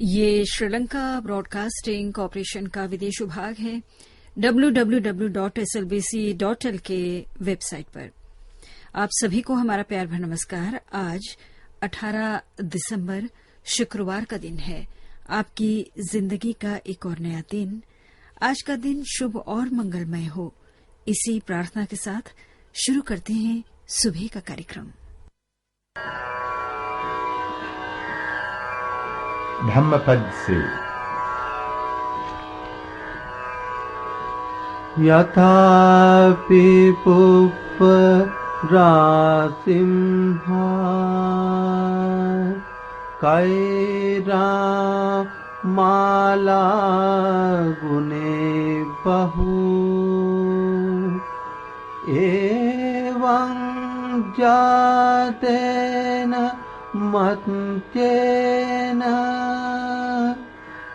ये Sri Lanka broadcasting corporation का विदेश विभाग है www.slbc.lk वेबसाइट पर। आप सभी को हमारा प्यार भरा नमस्कार। आज 18 दिसंबर शुक्रवार का दिन है, आपकी जिंदगी का एक और नया दिन। आज का दिन शुभ और मंगलमय हो, इसी प्रार्थना के साथ शुरू करते हैं सुबह का कार्यक्रम। धम्मपद से यथा पिपुपरासिंहा कैरा माला गुने बहु एवं जातेन मत्तेन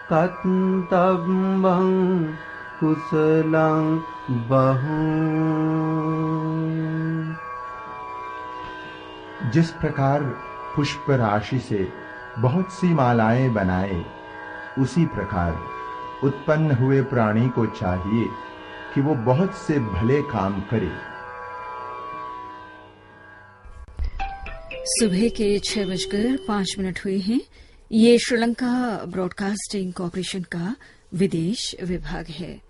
कत्तव्यं कुशलं बहु। जिस प्रकार पुष्प राशि से बहुत सी मालाएं बनाए, उसी प्रकार उत्पन्न हुए प्राणी को चाहिए कि वो बहुत से भले काम करे। सुबह के 6:05 हुए हैं। ये श्रीलंका ब्रॉडकास्टिंग कॉरपोरेशन का विदेश विभाग है।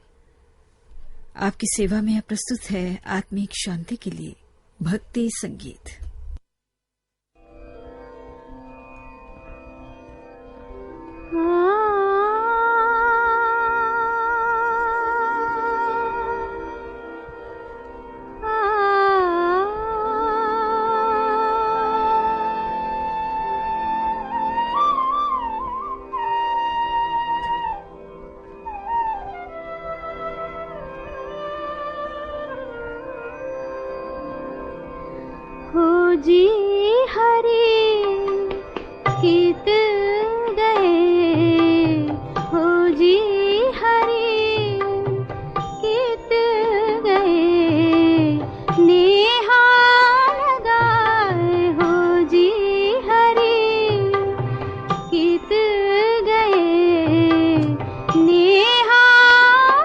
आपकी सेवा में प्रस्तुत है आत्मिक शांति के लिए भक्ति संगीत। जी हरि गीत गए हो, जी हरि गीत गए नेहा लगाए हो, जी हरि गीत गए नेहा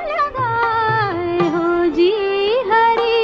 लगाए हो, जी हरि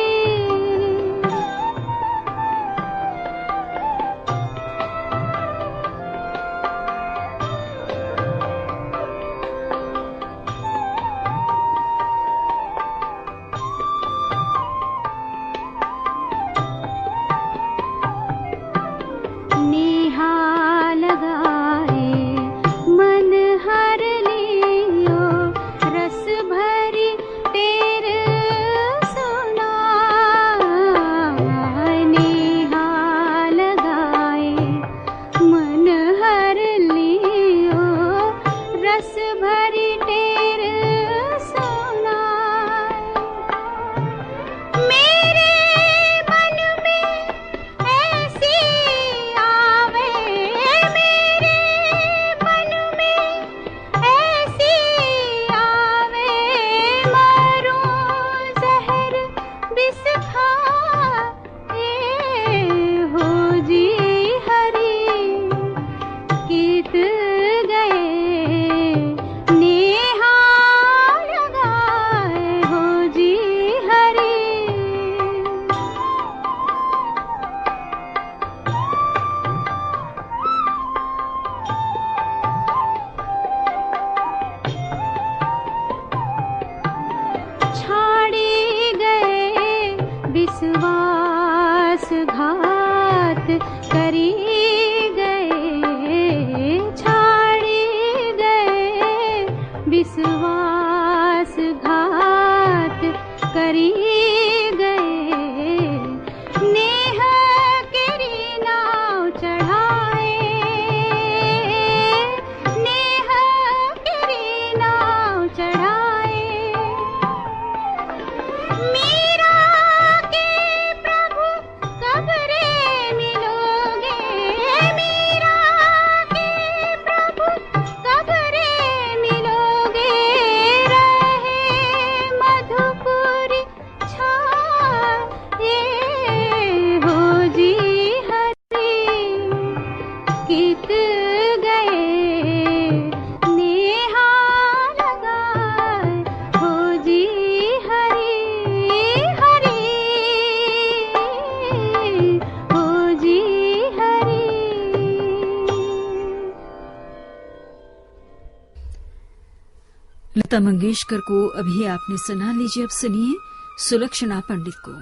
लता मंगेशकर को अभी आपने सुना। लीजिए अब सुनिए सुलक्षणा पंडित को।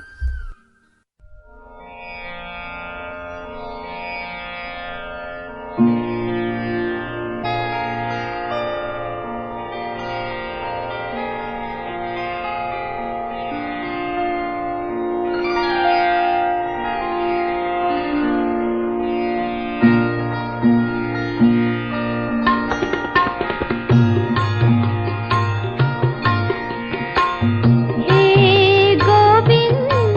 हे गोविंद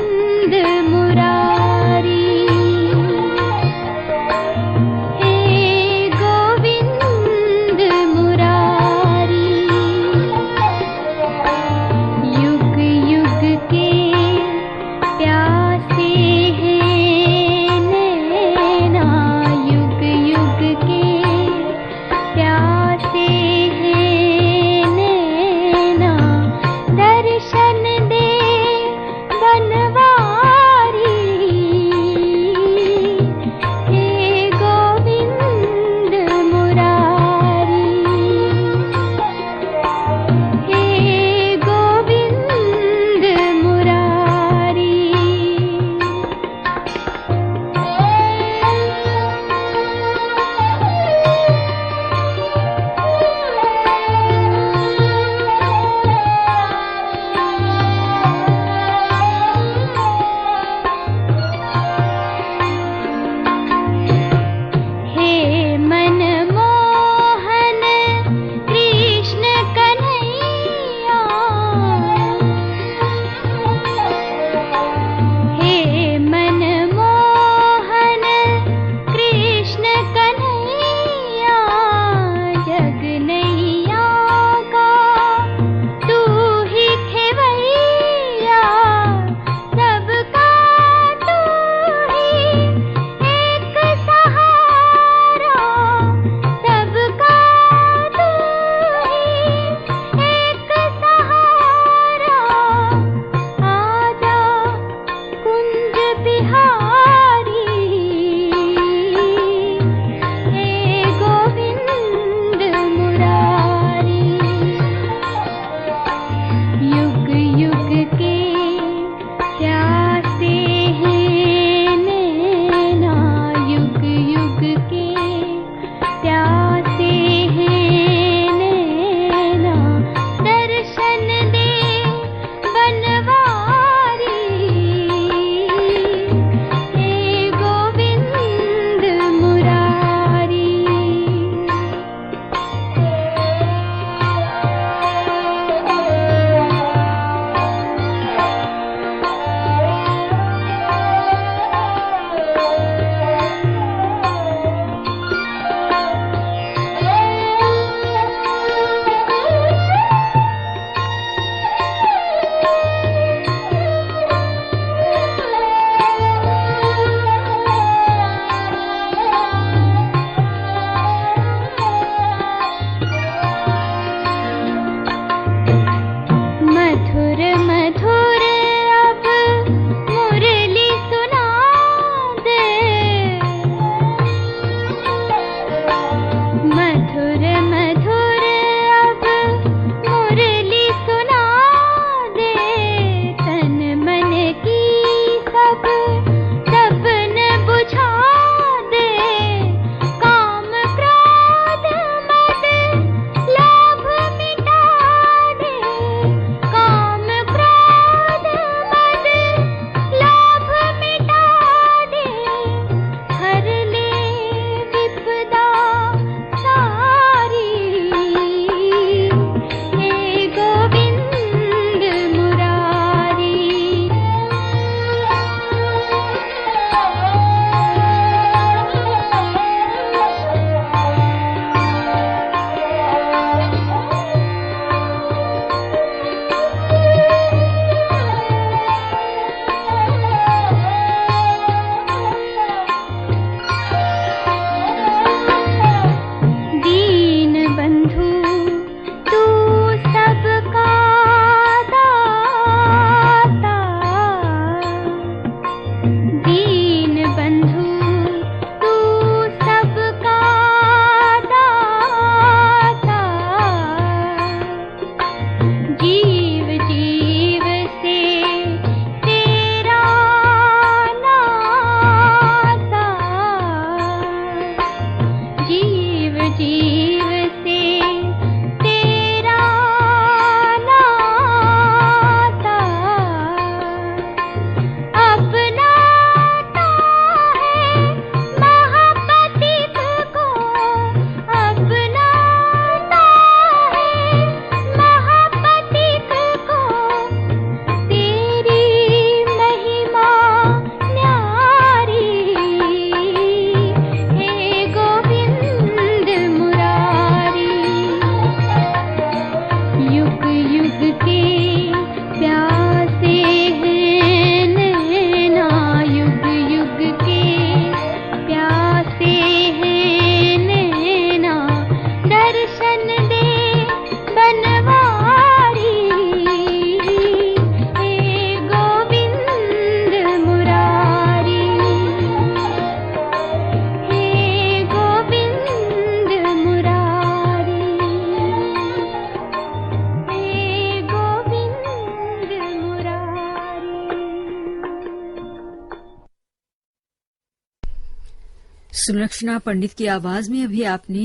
सुलक्षणा पंडित की आवाज में अभी आपने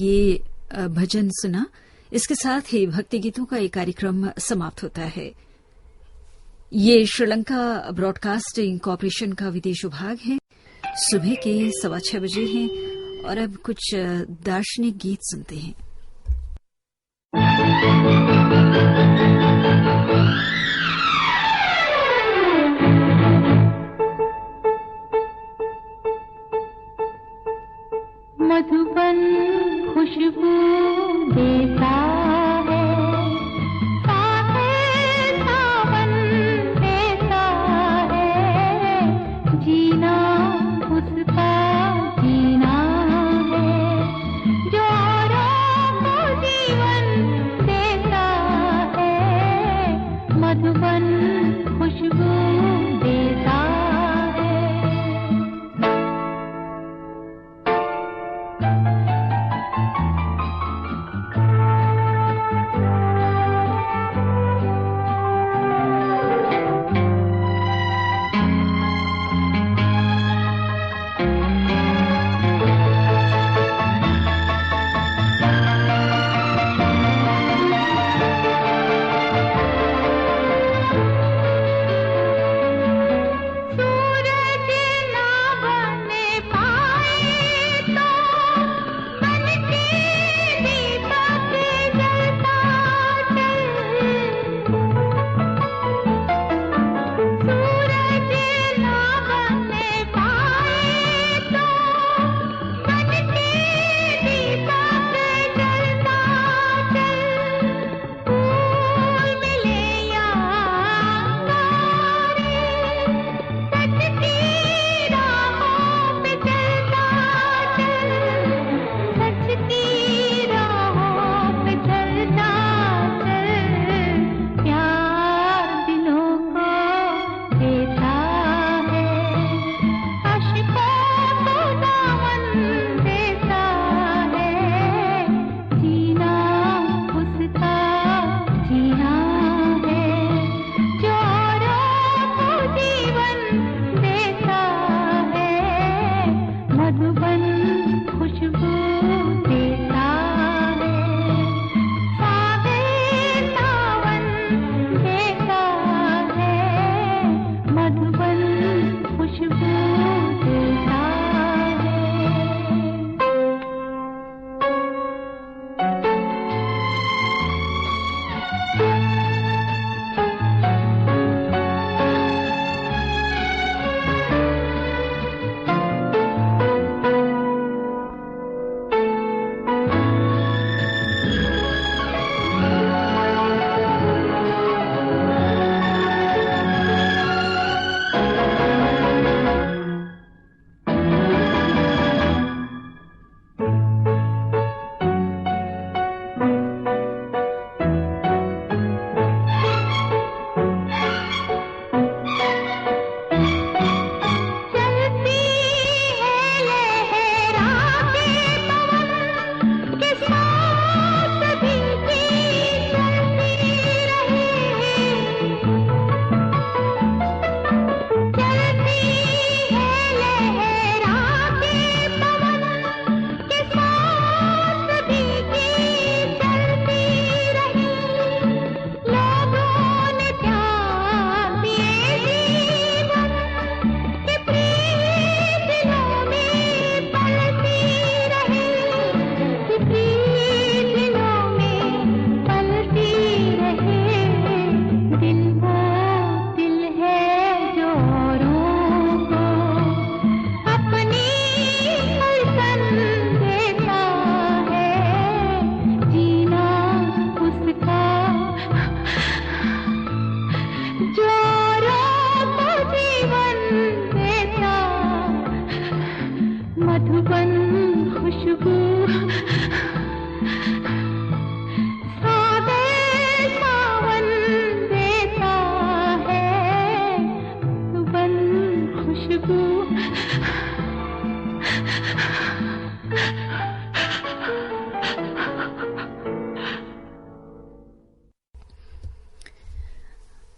ये भजन सुना। इसके साथ ही भक्ति गीतों का एक कार्यक्रम समाप्त होता है। ये श्रीलंका ब्रॉडकास्टिंग कॉरपोरेशन का विदेश विभाग है। सुबह के 6:15 बजे हैं और अब कुछ दार्शनिक गीत सुनते हैं। मधुबन खुशबू देता है, सावन देता है, जीना उसका जीना है, जो औरों को जीवन देता है, मधुबन खुशबू देता है।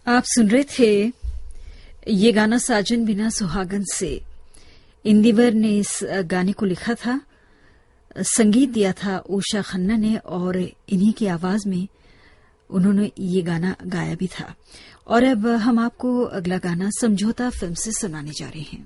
आप सुन रहे थे ये गाना साजन बिना सुहागन से। इंदिवर ने इस गाने को लिखा था, संगीत दिया था उषा खन्ना ने, और इन्हीं की आवाज में उन्होंने ये गाना गाया भी था। और अब हम आपको अगला गाना समझौता फिल्म से सुनाने जा रहे हैं।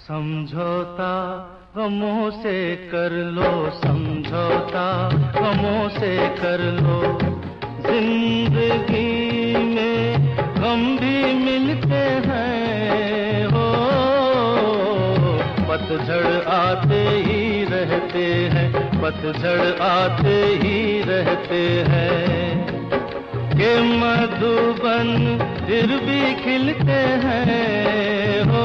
समझौता गमों से कर लो, समझौता गमों से कर लो। जिंदगी में गम भी मिलते हैं हो, पतझड़ आते ही रहते हैं, पतझड़ आते ही रहते हैं। के मधुबन फिर भी खिलते हैं हो,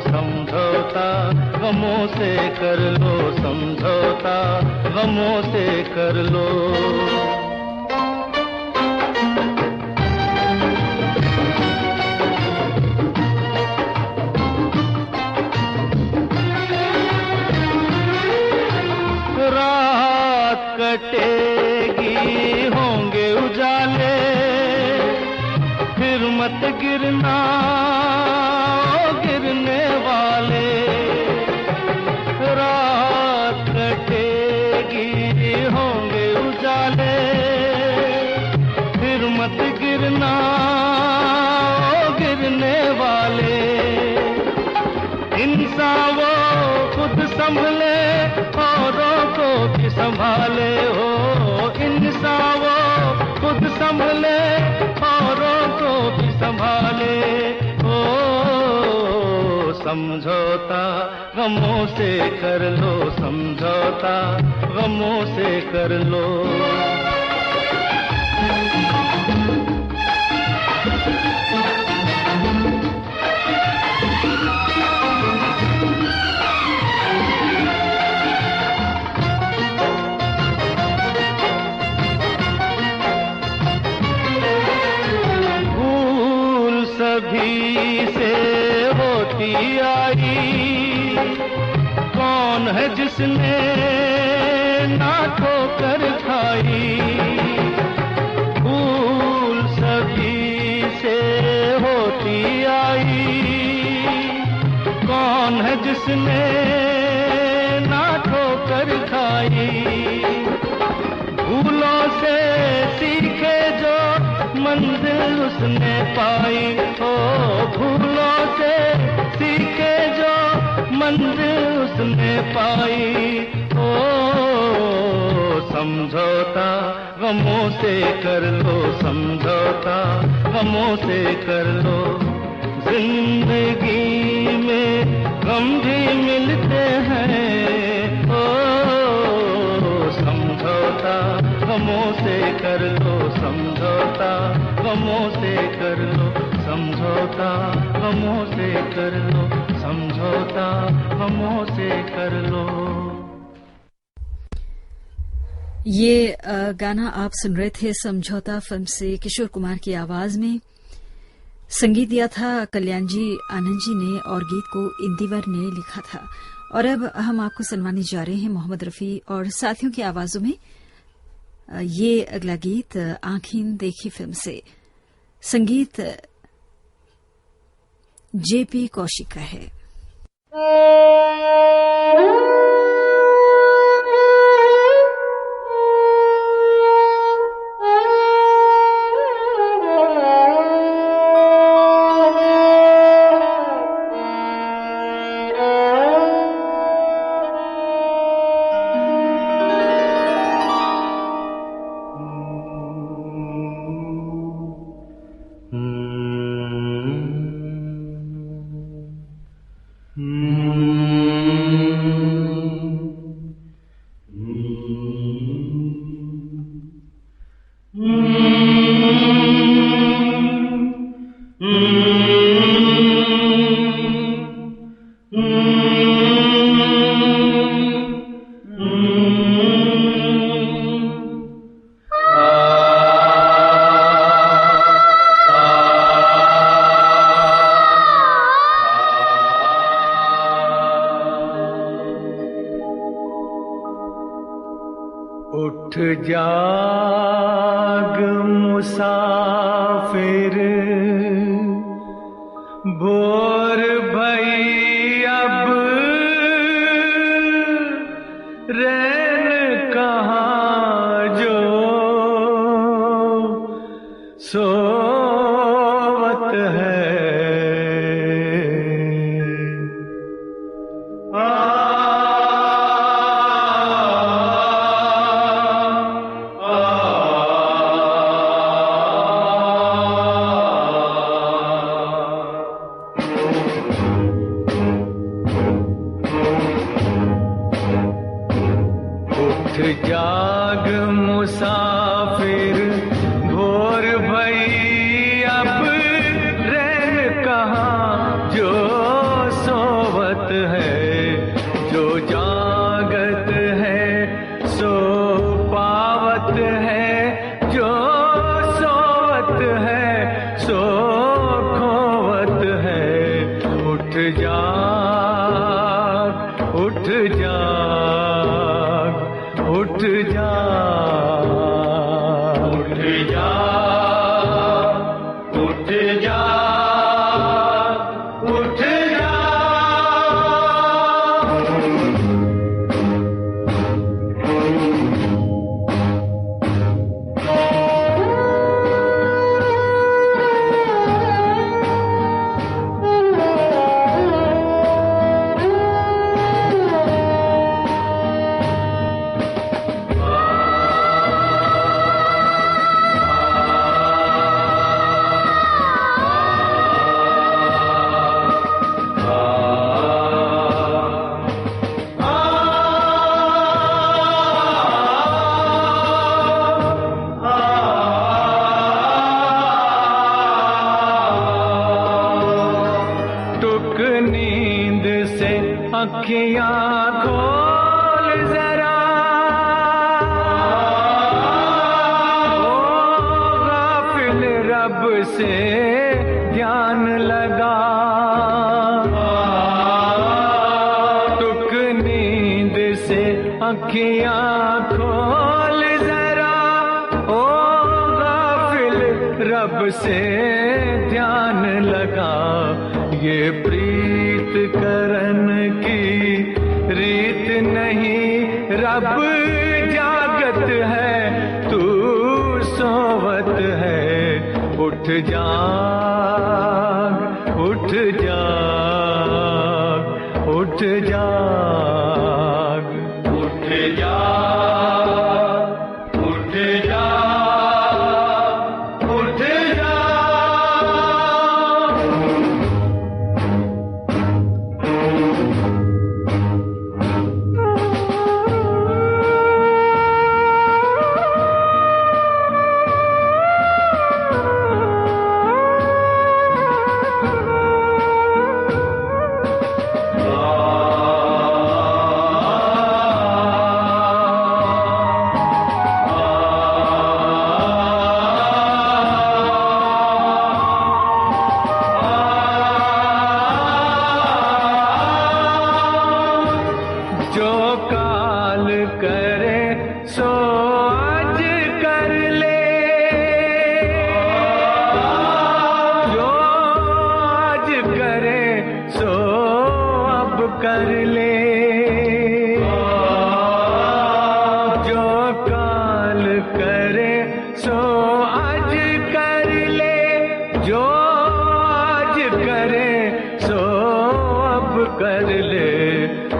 समझौता गमों से कर लो, समझौता गमों से कर लो। रात कटेगी होंगे उजाले, फिर मत गिरना गिरने वाले। रात कटेगी होंगे उजाले, फिर मत गिरना गिरने वाले। इंसान वो खुद संभले औरों को भी संभाले हो, इंसान वो खुद संभले औरों को भी संभाले हो। समझौता गमों से कर लो, समझौता गमों से कर लो। सभी से होती आई, कौन है जिसने ना ठोकर खाई। भूल सभी से होती आई, कौन है जिसने ना ठोकर खाई। भूलों से सीखे जो मंजिल उसने पाई हो, भूलों से सीखे जो मंजिल उसने पाई हो। समझौता गमों से कर लो, समझौता गमों से कर लो। जिंदगी में गम भी मिलते हैं हो, समझौता गमों से कर लो, समझौता गमों से कर लो, समझौता गमों से कर लो, समझौता गमों से कर लो। ये गाना आप सुन रहे थे समझौता फिल्म से, किशोर कुमार की आवाज में। संगीत दिया था कल्याण जी आनंद जी ने, और गीत को इंदिवर ने लिखा था। और अब हम आपको सुनवाने जा रहे हैं मोहम्मद रफी और साथियों की आवाजों में ये अगला गीत आँखें देखी फिल्म से। संगीत जेपी कौशिक का है। उठ जाग मुसाफिर, भोर भई अब रैन कहाँ जो सोवत है। जाग मुसाफिर, भोर भई अब रैन कहाँ जो सोवत है। जो जागत है सो पावत है, जो सोवत है सो खोवत है। उठ जाग, उठ जाग, उठ जाग, उठ जाग, उठ जाग, उठ नींद से अखियां खोल जरा, ओ गाफिल रब से ध्यान लगा। टुक नींद से अखियां खोल जरा, ओ गाफिल रब से ध्यान लगा। ये प्रीत करन की रीत नहीं, रब जागत है तू सोवत है। उठ जाग, उठ जाग, उठ जाग, उठ जाग, उठ जाग, उठ जाग। जो काल करे सो आज कर ले, जो आज करे सो अब कर ले। जो काल करे सो आज कर ले, जो आज करे सो अब कर ले।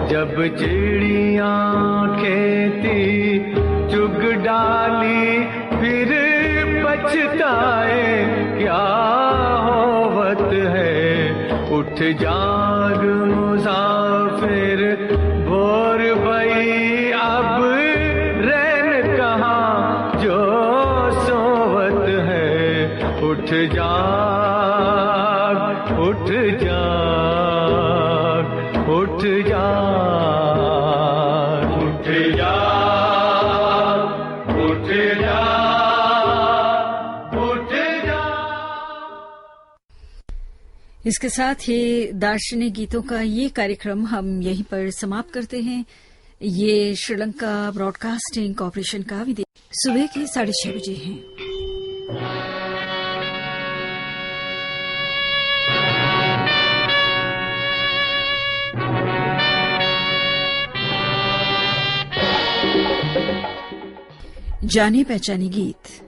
जब चिड़ियां खेती चुग डाली फिर पछताए क्या होवत है। उठ जाग मुसाफिर, भोर भई अब रैन कहाँ जो सोवत है। उठ जाग, उठ जाग, उठ जाग, उठ जाग, उठ जाग, उठ जाग। इसके साथ ही दार्शनिक गीतों का ये कार्यक्रम हम यहीं पर समाप्त करते हैं। ये श्रीलंका ब्रॉडकास्टिंग कॉरपोरेशन का विदेश सुबह के 6:30 बजे हैं। जाने पहचाने गीत।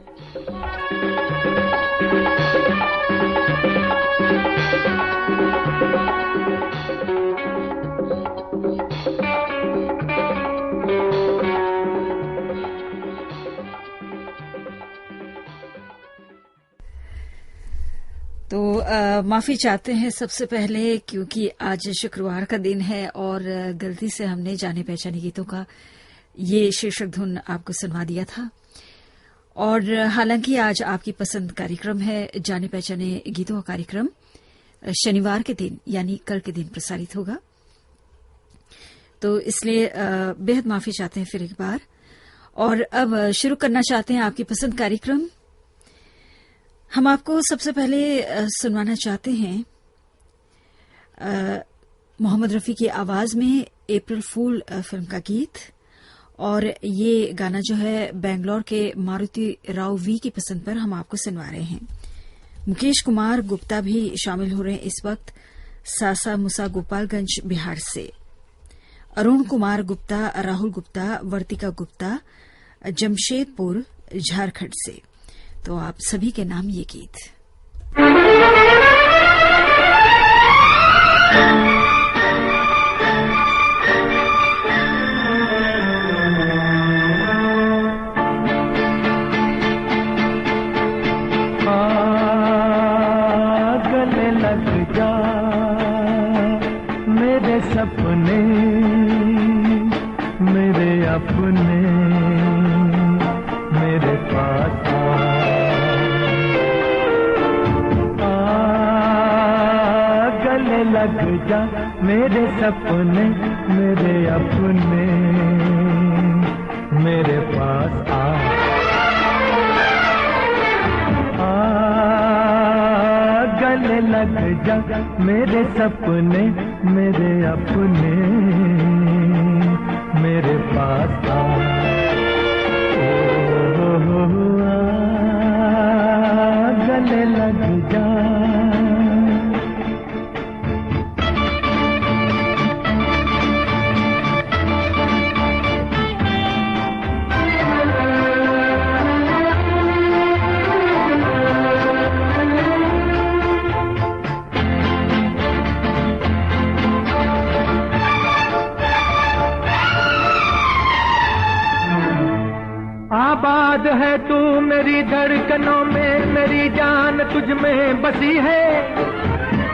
तो माफी चाहते हैं सबसे पहले, क्योंकि आज शुक्रवार का दिन है और गलती से हमने जाने पहचाने गीतों का ये शीर्षक धुन आपको सुनवा दिया था। और हालांकि आज आपकी पसंद कार्यक्रम है, जाने पहचाने गीतों का कार्यक्रम शनिवार के दिन यानी कल के दिन प्रसारित होगा, तो इसलिए बेहद माफी चाहते हैं फिर एक बार। और अब शुरू करना चाहते हैं आपकी पसंद कार्यक्रम। हम आपको सबसे पहले सुनवाना चाहते हैं मोहम्मद रफी की आवाज में अप्रैल फूल फिल्म का गीत। और ये गाना जो है बेंगलोर के मारुति राव वी की पसंद पर हम आपको सुनवा रहे हैं। मुकेश कुमार गुप्ता भी शामिल हो रहे हैं इस वक्त सासा मुसा गोपालगंज बिहार से। अरुण कुमार गुप्ता, राहुल गुप्ता, वर्तिका गुप्ता जमशेदपुर झारखंड से। तो आप सभी के नाम ये गीत। गले लग जा मेरे सपने, मेरे अपने मेरे पास लग जा मेरे सपने, मेरे अपने मेरे पास आ गले लग जा मेरे सपने, मेरे अपने मेरे पास आ गले लग जा। आबाद है तू मेरी धड़कनों में, मेरी जान तुझ में बसी है।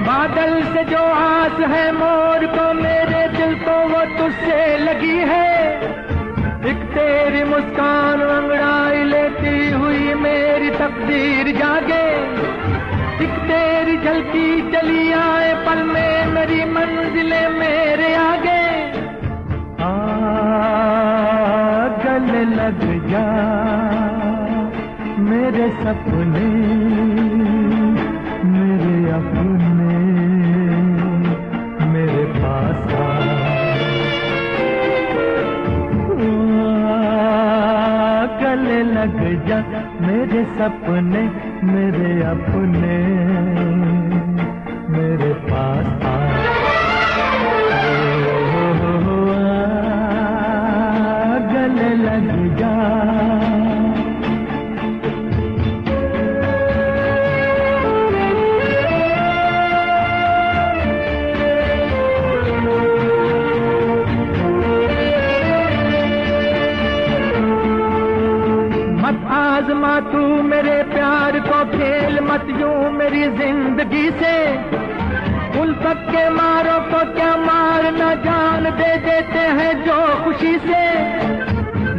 बादल से जो आस है मोर को, मेरे दिल को वो तुझसे लगी है। एक तेरी मुस्कान अंगड़ाई लेती हुई मेरी तकदीर जागे। एक तेरी झलकी चली आए पल में, मेरी मंजिलें मेरे आगे। गले लग जा मेरे सपने, मेरे अपने मेरे पास आ गले लग जा मेरे सपने, मेरे अपने मेरे पास आ गले लग जा। मत आजमा तू मेरे प्यार को खेल, मत यूं मेरी जिंदगी से। उल्फत के मारों को क्या मारना, जान दे देते हैं जो खुशी से।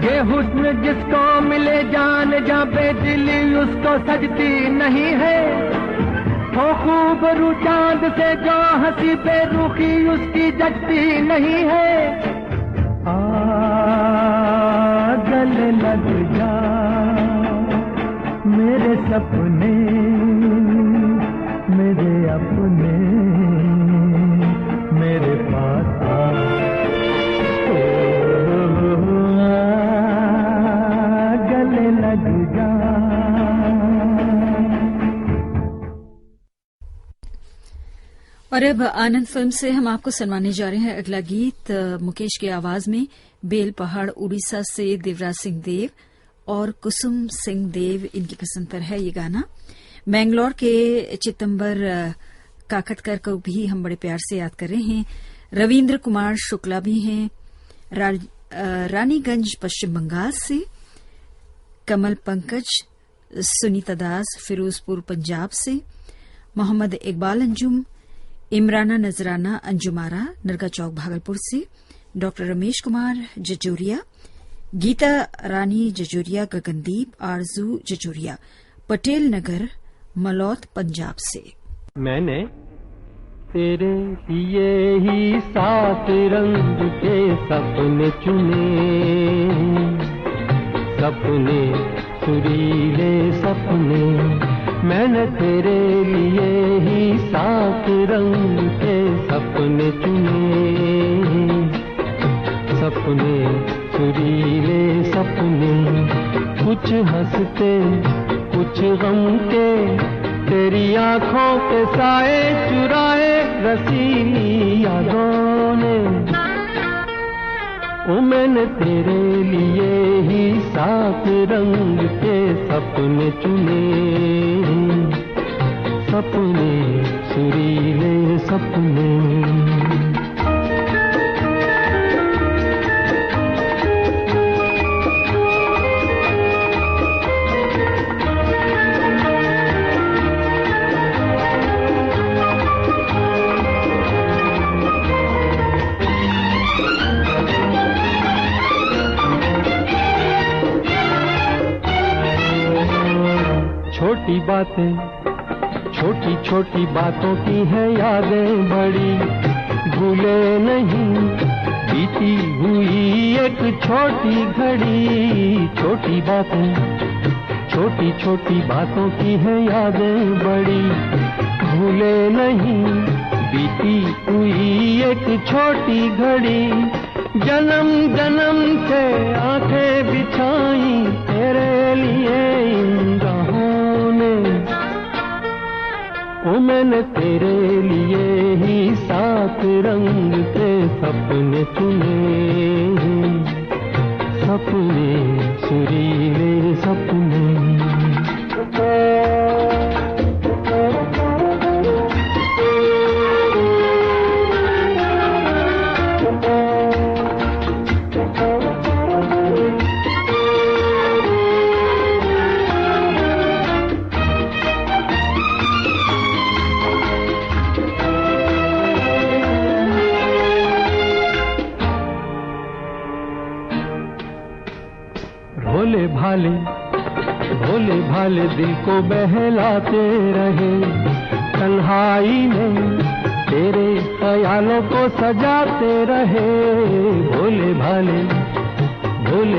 ये हुस्न जिसको मिले जान जा बेदिली उसको सजती नहीं है। हो खूबरू चांद से जो हंसी बेरुखी उसकी जचती नहीं है। गले लग जा मेरे सपने, मेरे अपने मेरे पास आ लग जा। और अब आनंद फिल्म से हम आपको सुनवाने जा रहे हैं अगला गीत मुकेश की आवाज में। बेल पहाड़ उड़ीसा से देवराज सिंह देव और कुसुम सिंह देव इनकी पसंद पर है ये गाना। मैंगलोर के चितंबर काकतकर को भी हम बड़े प्यार से याद कर रहे हैं। रविंद्र कुमार शुक्ला भी हैं रानीगंज पश्चिम बंगाल से। कमल पंकज सुनीता दास फिरोजपुर पंजाब से। मोहम्मद इकबाल अंजुम इमराना नजराना अंजुमारा नरगा चौक भागलपुर से। डॉक्टर रमेश कुमार जजोरिया, गीता रानी जजोरिया, गगनदीप आरजू जजोरिया पटेल नगर मलौत पंजाब से। मैंने तेरे लिए ही 7 रंग के सपने चुने, सपने सुरीले सपने। मैंने तेरे लिए ही 7 रंग के सपने चुने, सपने सुरीले सपने। कुछ हंसते कुछ गम के, तेरी आंखों के साए चुराए रसीली यादों ने। ओ मैंने तेरे लिए ही 7 रंग के सपने चुने, सपने सुरीले सपने। छोटी बातें छोटी छोटी बातों की है यादें बड़ी, भूले नहीं बीती हुई एक छोटी घड़ी। छोटी बातें छोटी छोटी बातों की है यादें बड़ी, भूले नहीं बीती हुई एक छोटी घड़ी। जन्म जन्म से आंखें बिछाई तेरे लिए इन राहों ने। ओ मैंने तेरे लिए ही 7 रंग के सपने चुने, सपने सुरीले सपने। भोले भाले दिल को बहलाते रहे, तन्हाई में तेरे ख्यालों को सजाते रहे। भोले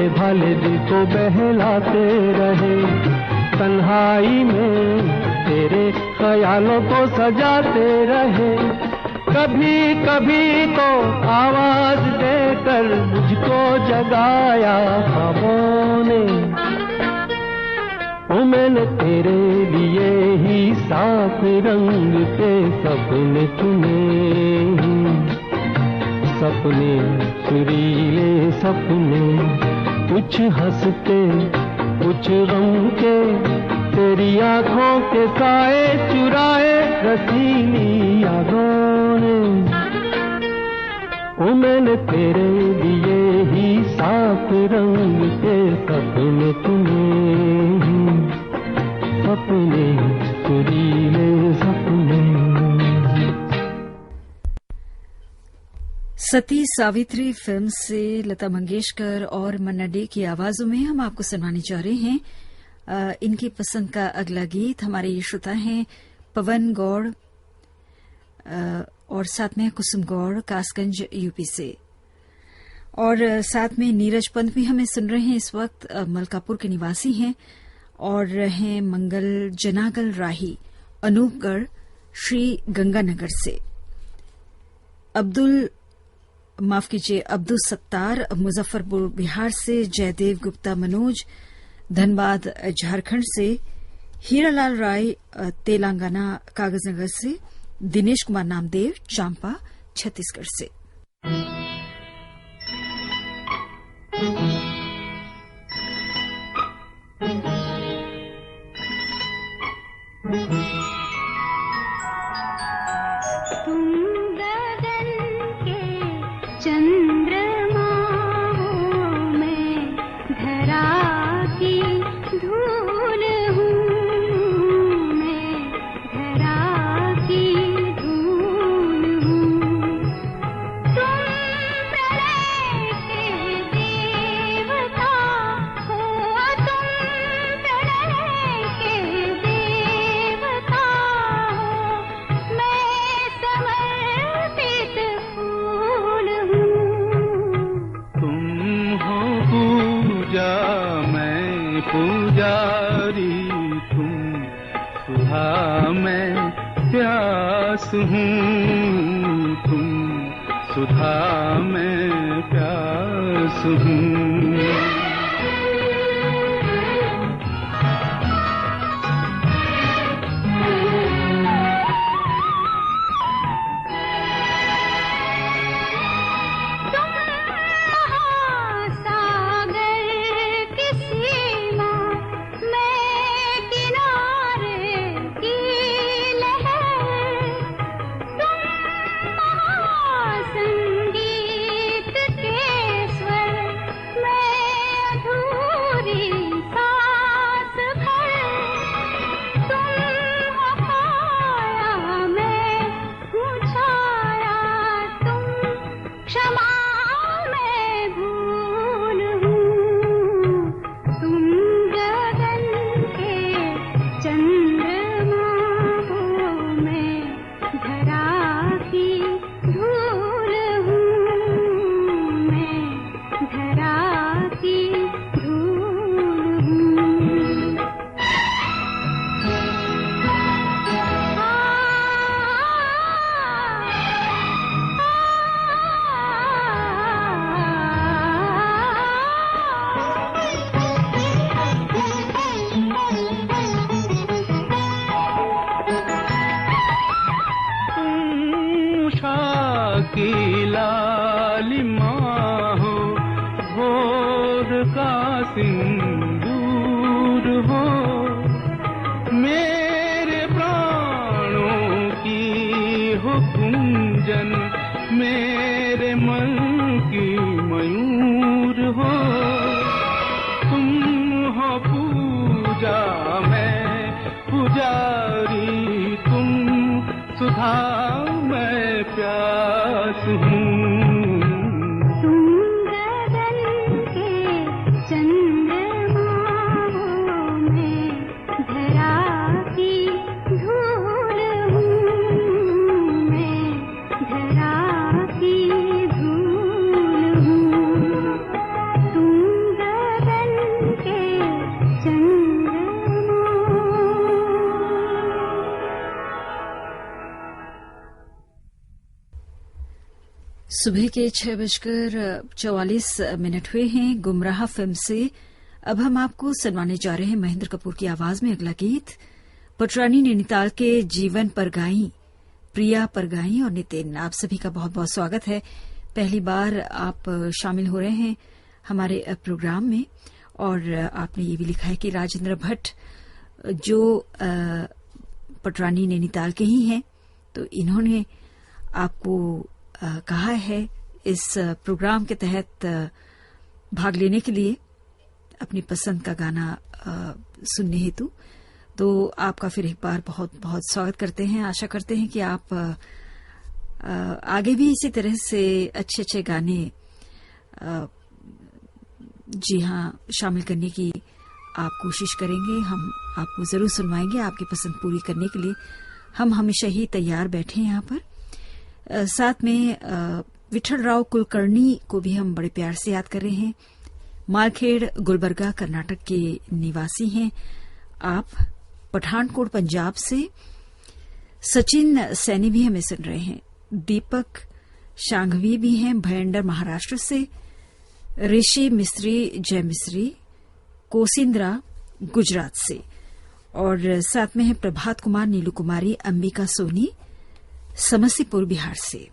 भाले दिल को बहलाते रहे, तन्हाई में तेरे ख्यालों को सजाते रहे। कभी कभी तो आवाज देकर मुझको जगाया ख्वाबों ने। ओ मैंने तेरे लिए ही 7 रंग के सपने चुने, सपने सुरीले सपने। कुछ हंसते कुछ गम के, तेरी आंखों के साए चुराए रसीली यादों ने। ओ मैंने तेरे लिए ही 7 रंग के सपने चुने, सपने सुरीले सपने। सती सावित्री फिल्म से लता मंगेशकर और मन्ना डे की आवाजों में हम आपको सुनाने जा रहे हैं इनकी पसंद का अगला गीत। हमारे ये श्रोता हैं पवन गौड़ और साथ में कुसुम गौड़ कासगंज यूपी से, और साथ में नीरज पंत भी हमें सुन रहे हैं इस वक्त, मलकापुर के निवासी हैं। और हैं मंगल जनागल राही अनूपगढ़ श्री गंगानगर से। अब्दुल सत्तार मुजफ्फरपुर बिहार से। जयदेव गुप्ता मनोज धनबाद झारखंड से, हीरालाल राय तेलंगाना कागजनगर से, दिनेश कुमार नामदेव चांपा छत्तीसगढ़ से। सुधा मैं प्यास हूँ। की लालिमा हो, भोर का सिंदूर हो, मेरे प्राणों की हो कुंजन, मेरे मन की मयूर हो। तुम हो पूजा मैं पुजारी, तुम सुधा मैं प्यास हूँ। सुबह के 6:44 हुए हैं। गुमराह फिल्म से अब हम आपको सुनवाने जा रहे हैं महेंद्र कपूर की आवाज में अगला गीत। पटरानी नैनीताल के जीवन पर गाई, प्रिया पर गाई और नितिन, आप सभी का बहुत बहुत स्वागत है। पहली बार आप शामिल हो रहे हैं हमारे प्रोग्राम में और आपने ये भी लिखा है कि राजेंद्र भट्ट जो पटरानी नैनीताल के ही हैं, तो इन्होंने आपको कहा है इस प्रोग्राम के तहत भाग लेने के लिए, अपनी पसंद का गाना सुनने हेतु। तो आपका फिर एक बार बहुत बहुत स्वागत करते हैं। आशा करते हैं कि आप आगे भी इसी तरह से अच्छे अच्छे गाने जी हाँ शामिल करने की आप कोशिश करेंगे। हम आपको जरूर सुनवाएंगे। आपकी पसंद पूरी करने के लिए हम हमेशा ही तैयार बैठे हैं यहाँ पर। साथ में विठल राव कुलकर्णी को भी हम बड़े प्यार से याद कर रहे हैं। मालखेड़ गुलबर्गा कर्नाटक के निवासी हैं आप। पठानकोट पंजाब से सचिन सैनी भी हमें सुन रहे हैं। दीपक शांघवी भी हैं भयंडर महाराष्ट्र से। ऋषि मिस्त्री, जय मिस्री, कोसिंद्रा गुजरात से, और साथ में है प्रभात कुमार, नीलू कुमारी, अंबिका सोनी समस्तीपुर बिहार से।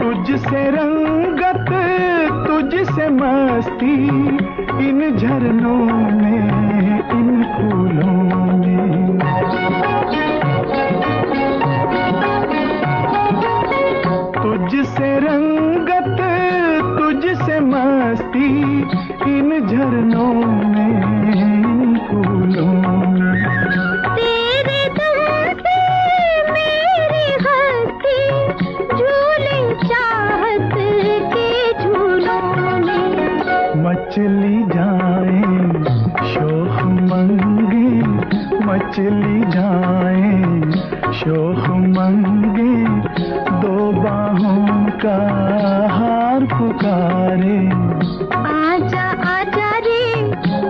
तुझसे रंगत, तुझसे मस्ती, इन झरनों में, इन फूलों में। तुझसे रंगत, तुझसे मस्ती, इन झरनों में, इन फूलों में। तेरे दम पे मेरी हस्ती झूले चाहत के झूलों में। मचली जाए शोख मंगे, मचली जाए शोख मंगे, दो बाहों का हार पुकारे। आजा आजा रे,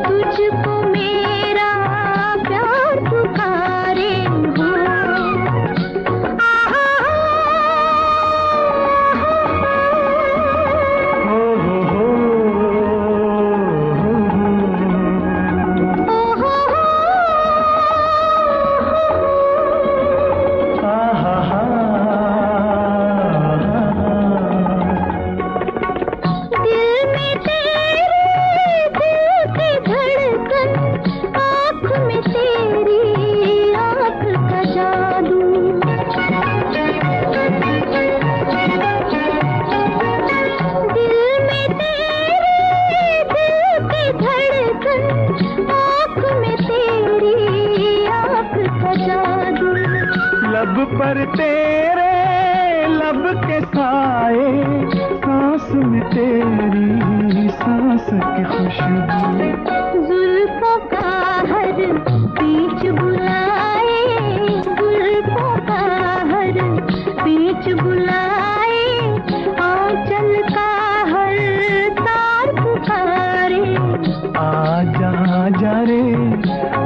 तुझको मेरा प्यार पुकारे हो। लब पर तेरे लब के साए, सांस में तेरी सांस की खुशबू। जुल्फों का हर बीच बुलाए, जुल्फों का हर बीच बुलाए, आंचल का हर तार पुकारे। आजा आजा रे,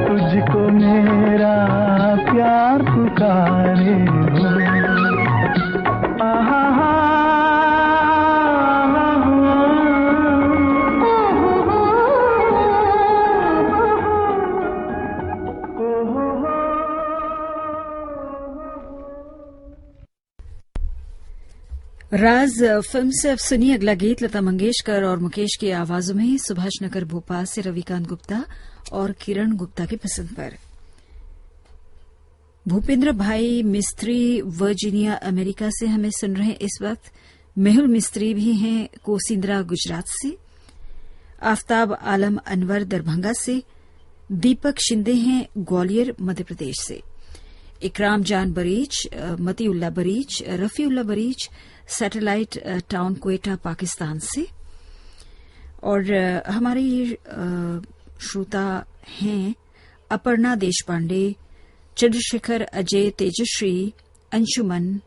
तुझको मेरा प्यार पुकारे हो। राज फिल्म से अब सुनिए अगला गीत। लता मंगेशकर और मुकेश की आवाजों में, सुभाष नगर भोपाल से रविकांत गुप्ता और किरण गुप्ता की पसंद पर। भूपेंद्र भाई मिस्त्री वर्जीनिया अमेरिका से हमें सुन रहे हैं इस वक्त। मेहुल मिस्त्री भी हैं कोसिंद्रा गुजरात से। आफताब आलम अनवर दरभंगा से। दीपक शिंदे हैं ग्वालियर मध्य प्रदेश से, इकराम जान बरीच, मतीउल्ला बरीच, रफीउल्ला बरीच सैटेलाइट टाउन क्वेटा पाकिस्तान से। और हमारे ये श्रोता हैं अपर्णा देशपांडे, चंद्रशेखर, अजय, तेजश्री, अंशुमन,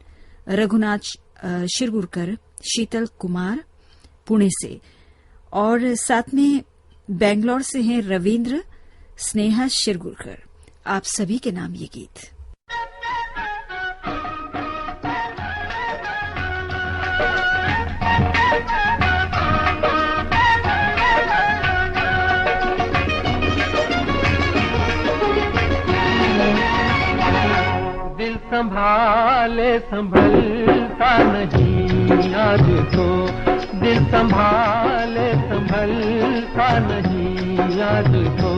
रघुनाथ शिरगुरकर, शीतल कुमार पुणे से। और साथ में बेंगलोर से हैं रविंद्र, स्नेहा शिरगुरकर। आप सभी के नाम ये गीत। दिल संभाले संभलता नहीं आज तो, दिल संभाले संभलता नहीं आज तो,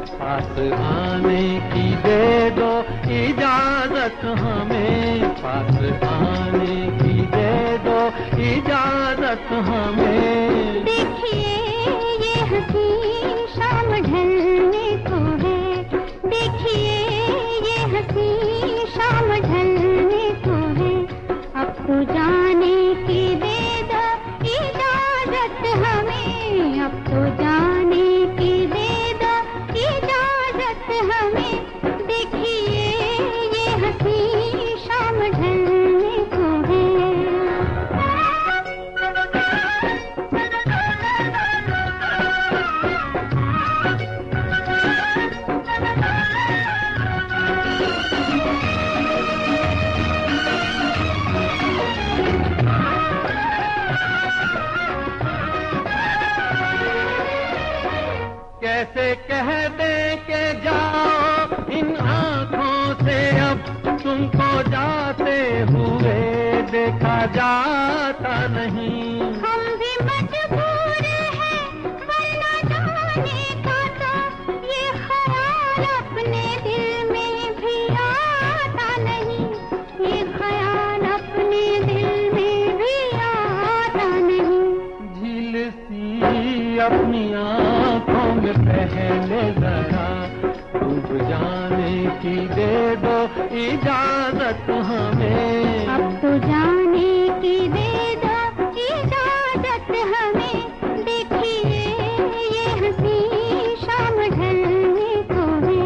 पास आने की दे दो इजाजत हमें, पास आने की दे दो इजाजत हमें। देखिए ये हंसी शाम ढलने को है, देखिए ये हंसी शाम ढलने को है, अब तो जाने की दे दो इजाजत हमें, अब तो जाने की दे दो इजाजत हमें। देखिए ये हंसी शाम ढलने को है। कैसे कह दे के जाओ इन आँखों से, अब तुमको जाते हुए देखा जाता नहीं। हम भी मजबूर हैं वरना जाने का तो, ये ख्याल अपने दिल में भी आता नहीं, ये ख्याल अपने दिल में भी आता नहीं। झील सी अपनी आँखों में पहले जरा डूब जाने की दे दो इजाजत हमें, अब तो जाने की दे दो इजाजत हमें। देखिए ये हंसी शाम ढलने को है।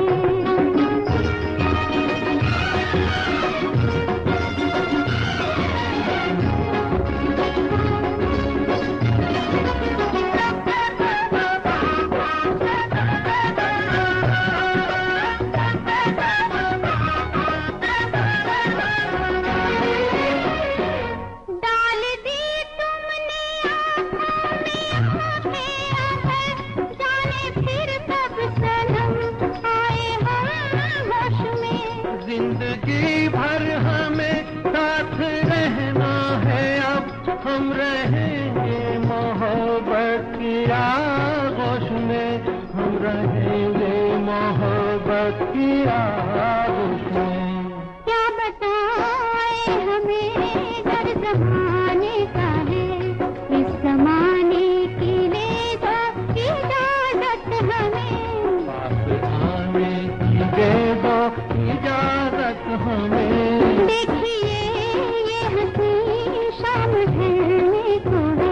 डाल दी तुमने आँखों में आँखें अगर, जाने फिर कब सनम आए हम होश में। जिंदगी भर हमें साथ रहना है, अब हम रहेंगे मोहब्बत की आगोश में, हम रहेंगे मोहब्बत की आगोश में। क्या बताए हमें डर जमाने का है, इस जमाने की ले दो इजाजत हमें, पास आने की दे दो इजाजत हमें। देखिए ये हंसी शाम ढलने को है।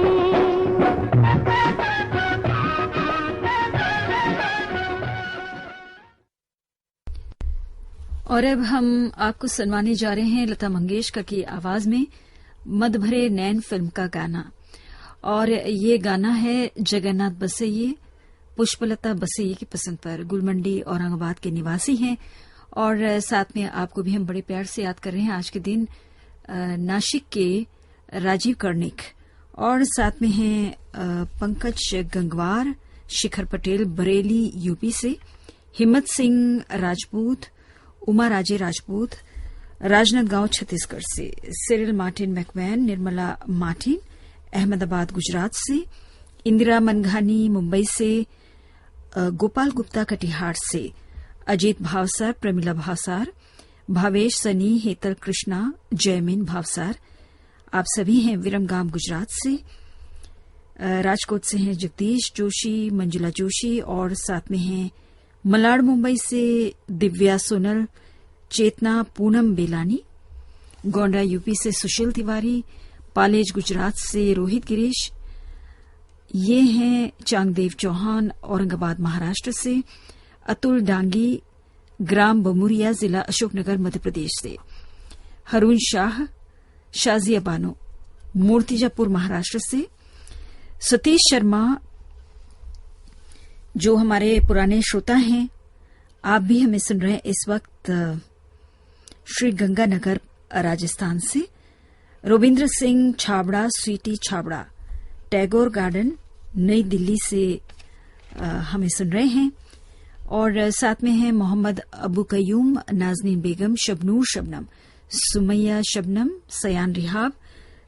और अब हम आपको सुनवाने जा रहे हैं लता मंगेशकर की आवाज में मद भरे नैन फिल्म का गाना। और ये गाना है जगन्नाथ बसैये, पुष्पलता बसैये की पसंद पर। गुलमंडी औरंगाबाद के निवासी हैं और साथ में आपको भी हम बड़े प्यार से याद कर रहे हैं आज के दिन नासिक के राजीव कर्णिक, और साथ में हैं पंकज गंगवार, शिखर पटेल बरेली यूपी से, हिम्मत सिंह राजपूत, उमा राजे राजपूत राजनांदगांव छत्तीसगढ़ से, Cyril Martin McMahon, Nirmala Martin Ahmedabad Gujarat से, इंदिरा मनघानी मुंबई से, गोपाल गुप्ता कटिहार से, अजीत भावसार, प्रमिला भावसार, भावेश सनी, हेतल कृष्णा, जयमिन भावसार। आप सभी हैं विरमगाम गुजरात से। राजकोट से हैं जगदीश जोशी, मंजुला जोशी और साथ में हैं मलाड मुंबई से दिव्या सोनल, चेतना पूनम बेलानी, गोंडा यूपी से सुशील तिवारी, पालेज गुजरात से रोहित गिरीश, ये हैं चांगदेव चौहान औरंगाबाद महाराष्ट्र से, अतुल डांगी ग्राम बमुरिया जिला अशोकनगर मध्य प्रदेश से, हरून शाह, शाजिया बानो मूर्तिजापुर महाराष्ट्र से, सतीश शर्मा जो हमारे पुराने श्रोता हैं, आप भी हमें सुन रहे हैं इस वक्त श्री गंगानगर राजस्थान से, रोबिंद्र सिंह छाबड़ा, स्वीटी छाबड़ा टैगोर गार्डन नई दिल्ली से हमें सुन रहे हैं, और साथ में हैं मोहम्मद अबू कयूम, नाजनीन बेगम, शबनूर शबनम, सुमैया शबनम, सयान रिहाब,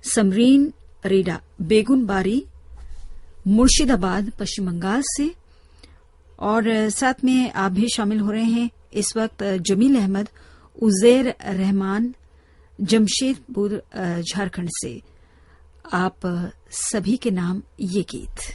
समरीन रेडा बेगुनबारी मुर्शिदाबाद पश्चिम बंगाल से, और साथ में आप भी शामिल हो रहे हैं इस वक्त जमील अहमद, उजैर रहमान जमशेदपुर झारखंड से। आप सभी के नाम ये गीत।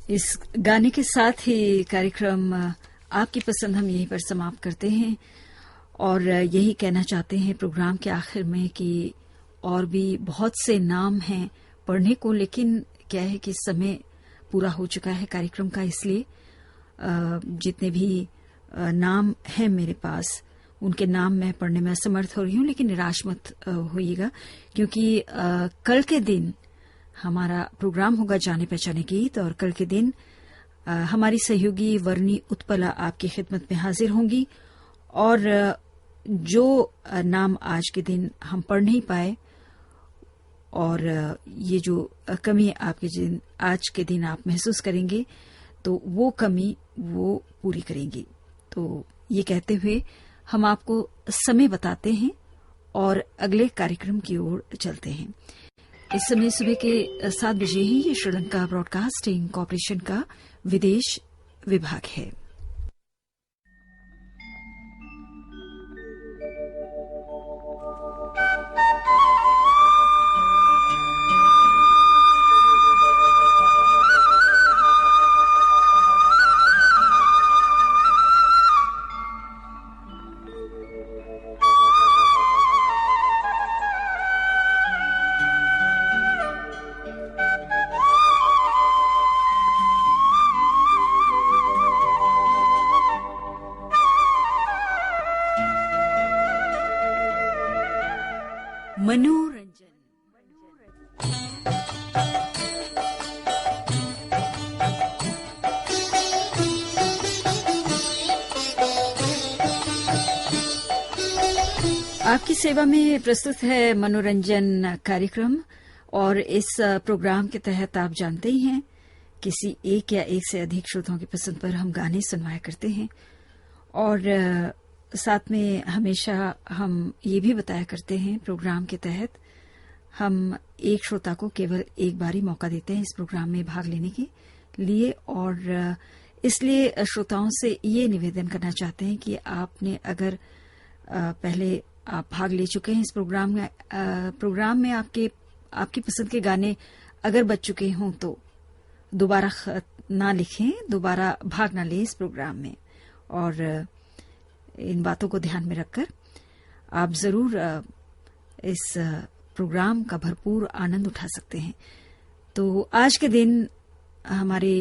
इस गाने के साथ ही कार्यक्रम आपकी पसंद हम यहीं पर समाप्त करते हैं, और यही कहना चाहते हैं प्रोग्राम के आखिर में कि और भी बहुत से नाम हैं पढ़ने को, लेकिन क्या है कि समय पूरा हो चुका है कार्यक्रम का, इसलिए जितने भी नाम हैं मेरे पास उनके नाम मैं पढ़ने में असमर्थ हो रही हूं, लेकिन निराश मत होइएगा, क्योंकि कल के दिन हमारा प्रोग्राम होगा जाने पहचाने गीत, और कल के दिन हमारी सहयोगी वर्णी उत्पला आपकी खिदमत में हाजिर होंगी, और जो नाम आज के दिन हम पढ़ नहीं पाए और ये जो कमी आज के दिन आप महसूस करेंगे तो वो कमी वो पूरी करेंगी। तो ये कहते हुए हम आपको समय बताते हैं और अगले कार्यक्रम की ओर चलते हैं। इस समय सुबह के 7 बजे ही ये श्रीलंका ब्रॉडकास्टिंग कॉरपोरेशन का विदेश विभाग है। मनोरंजन। आपकी सेवा में प्रस्तुत है मनोरंजन कार्यक्रम और इस प्रोग्राम के तहत आप जानते ही हैं किसी एक या एक से अधिक श्रोताओं की पसंद पर हम गाने सुनवाया करते हैं और साथ में हमेशा हम ये भी बताया करते हैं प्रोग्राम के तहत हम एक श्रोता को केवल एक बार ही मौका देते हैं इस प्रोग्राम में भाग लेने के लिए और इसलिए श्रोताओं से ये निवेदन करना चाहते हैं कि आपने अगर पहले आप भाग ले चुके हैं इस प्रोग्राम में आपकी पसंद के गाने अगर बज चुके हों तो दोबारा ना लिखें, दोबारा भाग ना लें इस प्रोग्राम में और इन बातों को ध्यान में रखकर आप जरूर इस प्रोग्राम का भरपूर आनंद उठा सकते हैं। तो आज के दिन हमारे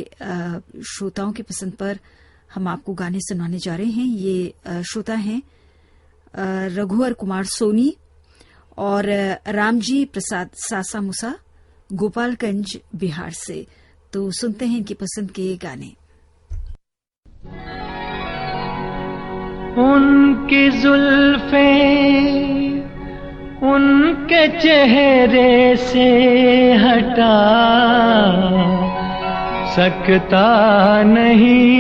श्रोताओं की पसंद पर हम आपको गाने सुनाने जा रहे हैं। ये श्रोता हैं रघुवर कुमार सोनी और रामजी प्रसाद सासा मुसा गोपालगंज बिहार से। तो सुनते हैं इनकी पसंद के गाने। उनकी जुल्फे उनके चेहरे से हटा सकता नहीं,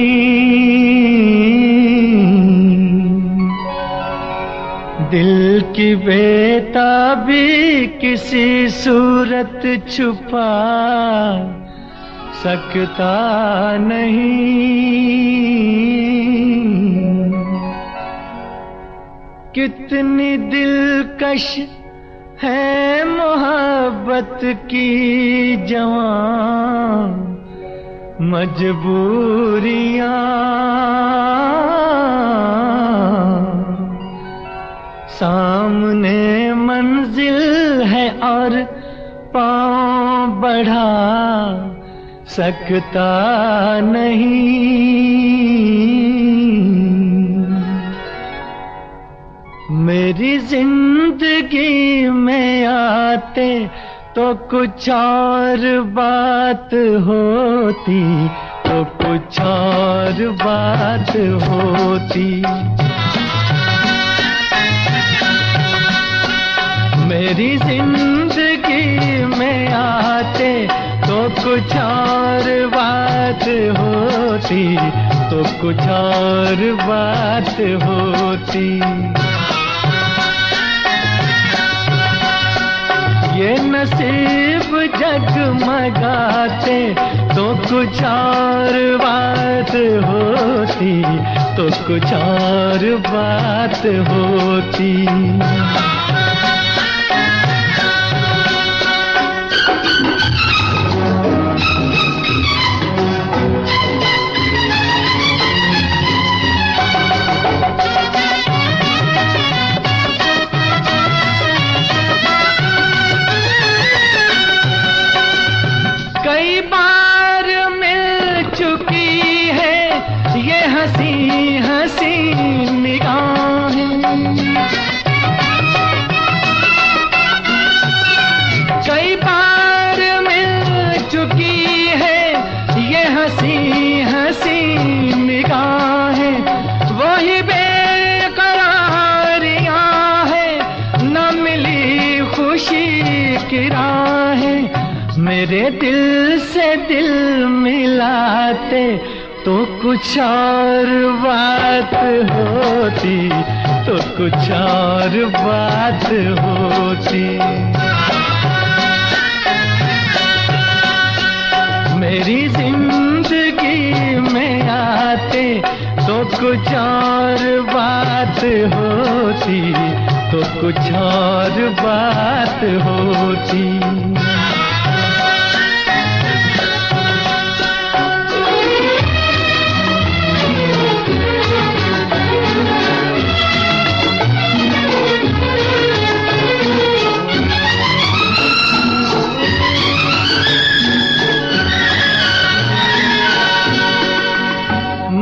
दिल की बेताबी किसी सूरत छुपा सकता नहीं। कितनी दिलकश है मोहब्बत की जवां मजबूरियां, सामने मंजिल है और पांव बढ़ा सकता नहीं। मेरी जिंदगी में आते तो कुछ और बात होती, तो कुछ और बात होती। मेरी जिंदगी में आते तो कुछ और बात होती, तो कुछ और बात होती। ये नसीब जगमगाते तो कुछ और बात होती, तो कुछ और बात होती। खुशी की राहें मेरे दिल से दिल मिलाते तो कुछ और बात होती, तो कुछ और बात होती। मेरी जिंदगी में आते तो कुछ और बात होती, तो कुछ और बात होती।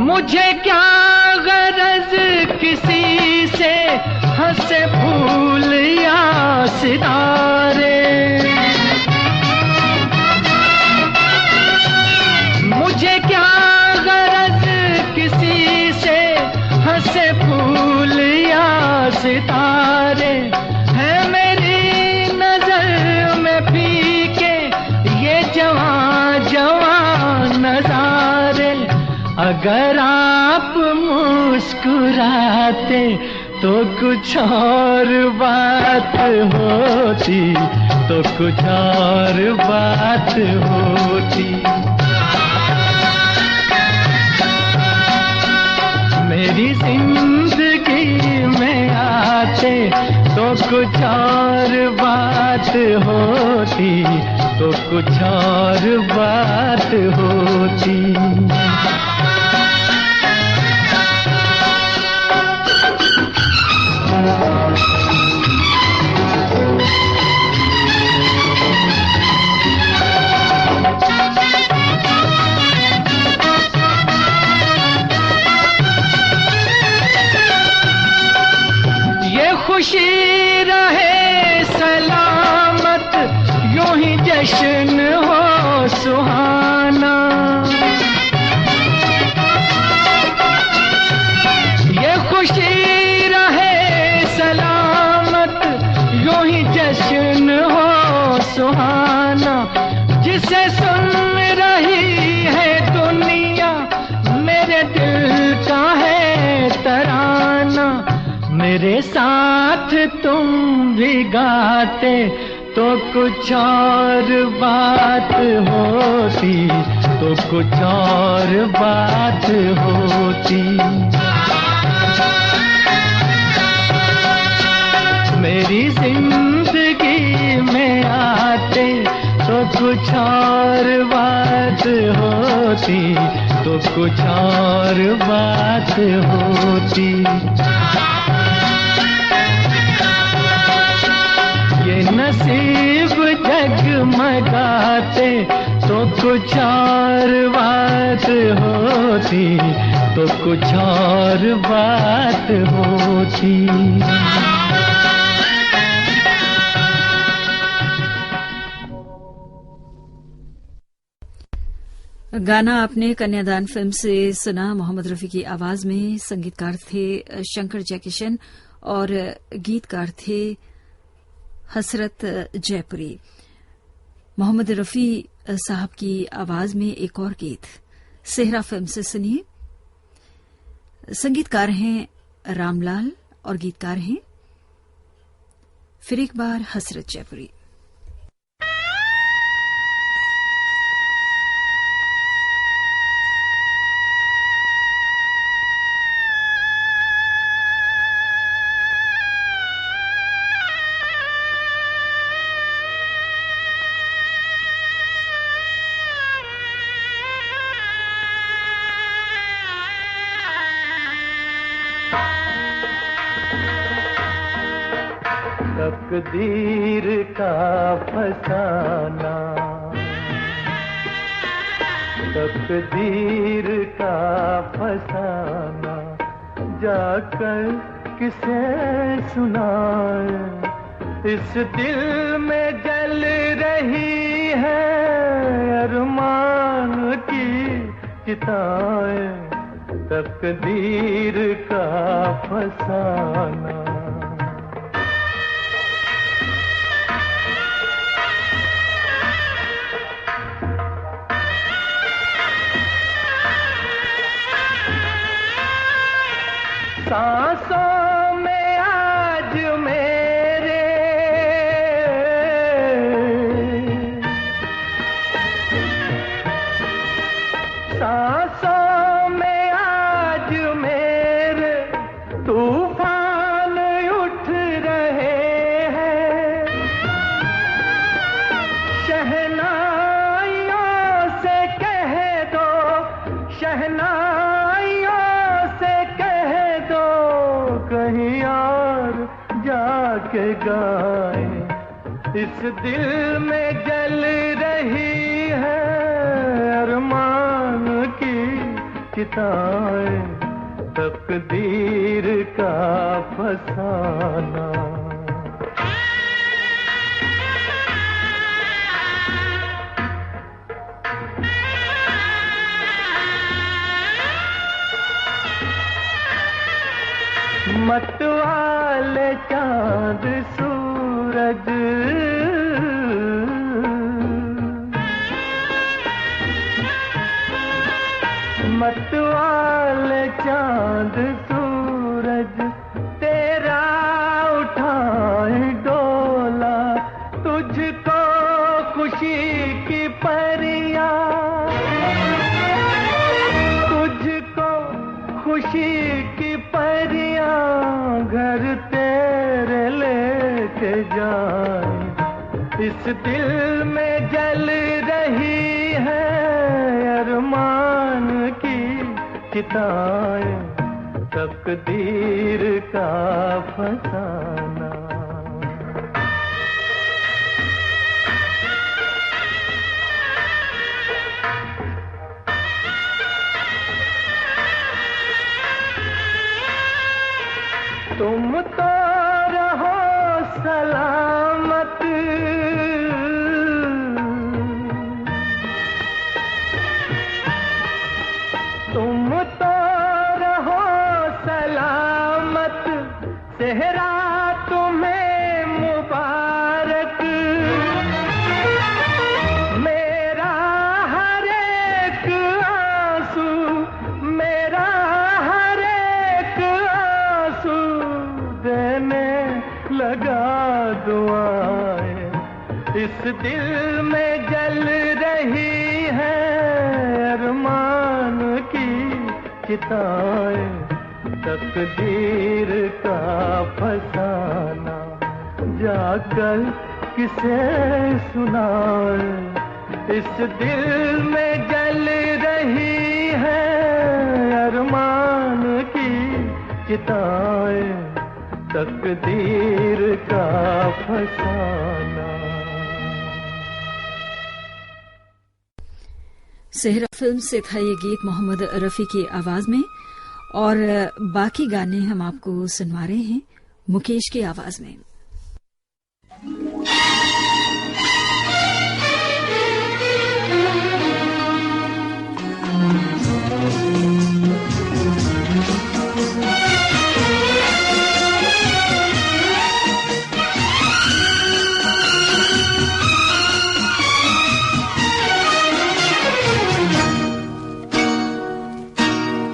मुझे क्या गरज किसी से हंसे फूल या सितारे, मुझे क्या गरज किसी से हंसे फूल या सितारे। है मेरी नजर में फीके ये जवां जवां नजारे। अगर आप मुस्कुराते तो कुछ और बात होती, तो कुछ और बात होती। मेरी जिंदगी में आते तो कुछ और बात होती, तो कुछ और बात होती। ये खुशी रहे सलामत, यूं ही जश्न हो सुहाना। ये खुशी यूं ही जश्न हो सुहाना। जिसे सुन रही है दुनिया मेरे दिल का है तराना। मेरे साथ तुम भी गाते तो कुछ और बात होती, तो कुछ और बात होती। मेरी जिंदगी में आते तो कुछ और बात होती, तो कुछ और बात होती। ये नसीब जगमगाते तो कुछ और बात होती, तो कुछ और बात होती। गाना आपने कन्यादान फिल्म से सुना। मोहम्मद रफी की आवाज में संगीतकार थे शंकर जयकिशन और गीतकार थे हसरत जयपुरी। मोहम्मद रफी साहब की आवाज में एक और गीत सेहरा फिल्म से सुनिए। संगीतकार हैं रामलाल और गीतकार हैं फिर एक बार हसरत जयपुरी। तकदीर का फसाना, तकदीर का फसाना, जाकर किसे सुनाए। इस दिल में जल रही है अरमान की चिताएं। तकदीर का फसाना। के गाए। इस दिल में जल रही है अरमान की चिताएं, तकदीर का फसाना। मतवाले चांद सूरज, मतवाले चांद सूरज तेरा उठाए डोला। तुझको खुशी की परियां, तुझको खुशी की परियां घर तेरे लेके जाए। इस दिल में जल रही है अरमान की चिताएं, तकदीर का फसाना। तुम तो रहो सलामत, तुम तो रहो सलामत, सेहरा तुम्हें मुबारक। मेरा हर एक आंसू, मेरा हर एक आंसू देने लगा दुआएं। इस दिल में जल रही है अरमान की चिताएं, तकदीर का फसाना। जाकर किसे सुनाए, इस दिल में जल रही है अरमान की चिताएं, तकदीर का फसाना। सेहरा फिल्म से था ये गीत मोहम्मद रफी की आवाज में, और बाकी गाने हम आपको सुनवा रहे हैं मुकेश की आवाज में।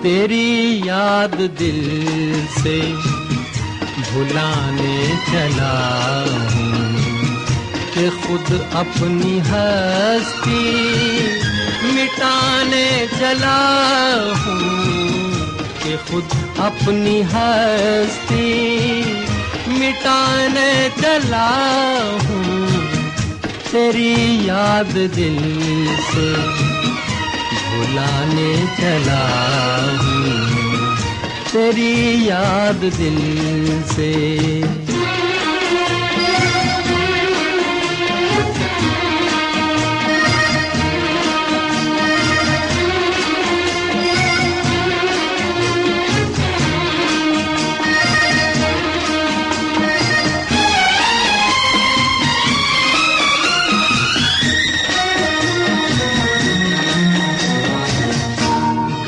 तेरी याद दिल से भुलाने चला हूँ कि खुद अपनी हस्ती मिटाने चला हूँ, कि खुद अपनी हस्ती मिटाने चला हूँ। तेरी याद दिल से भुलाने चला हूँ, तेरी याद दिल से।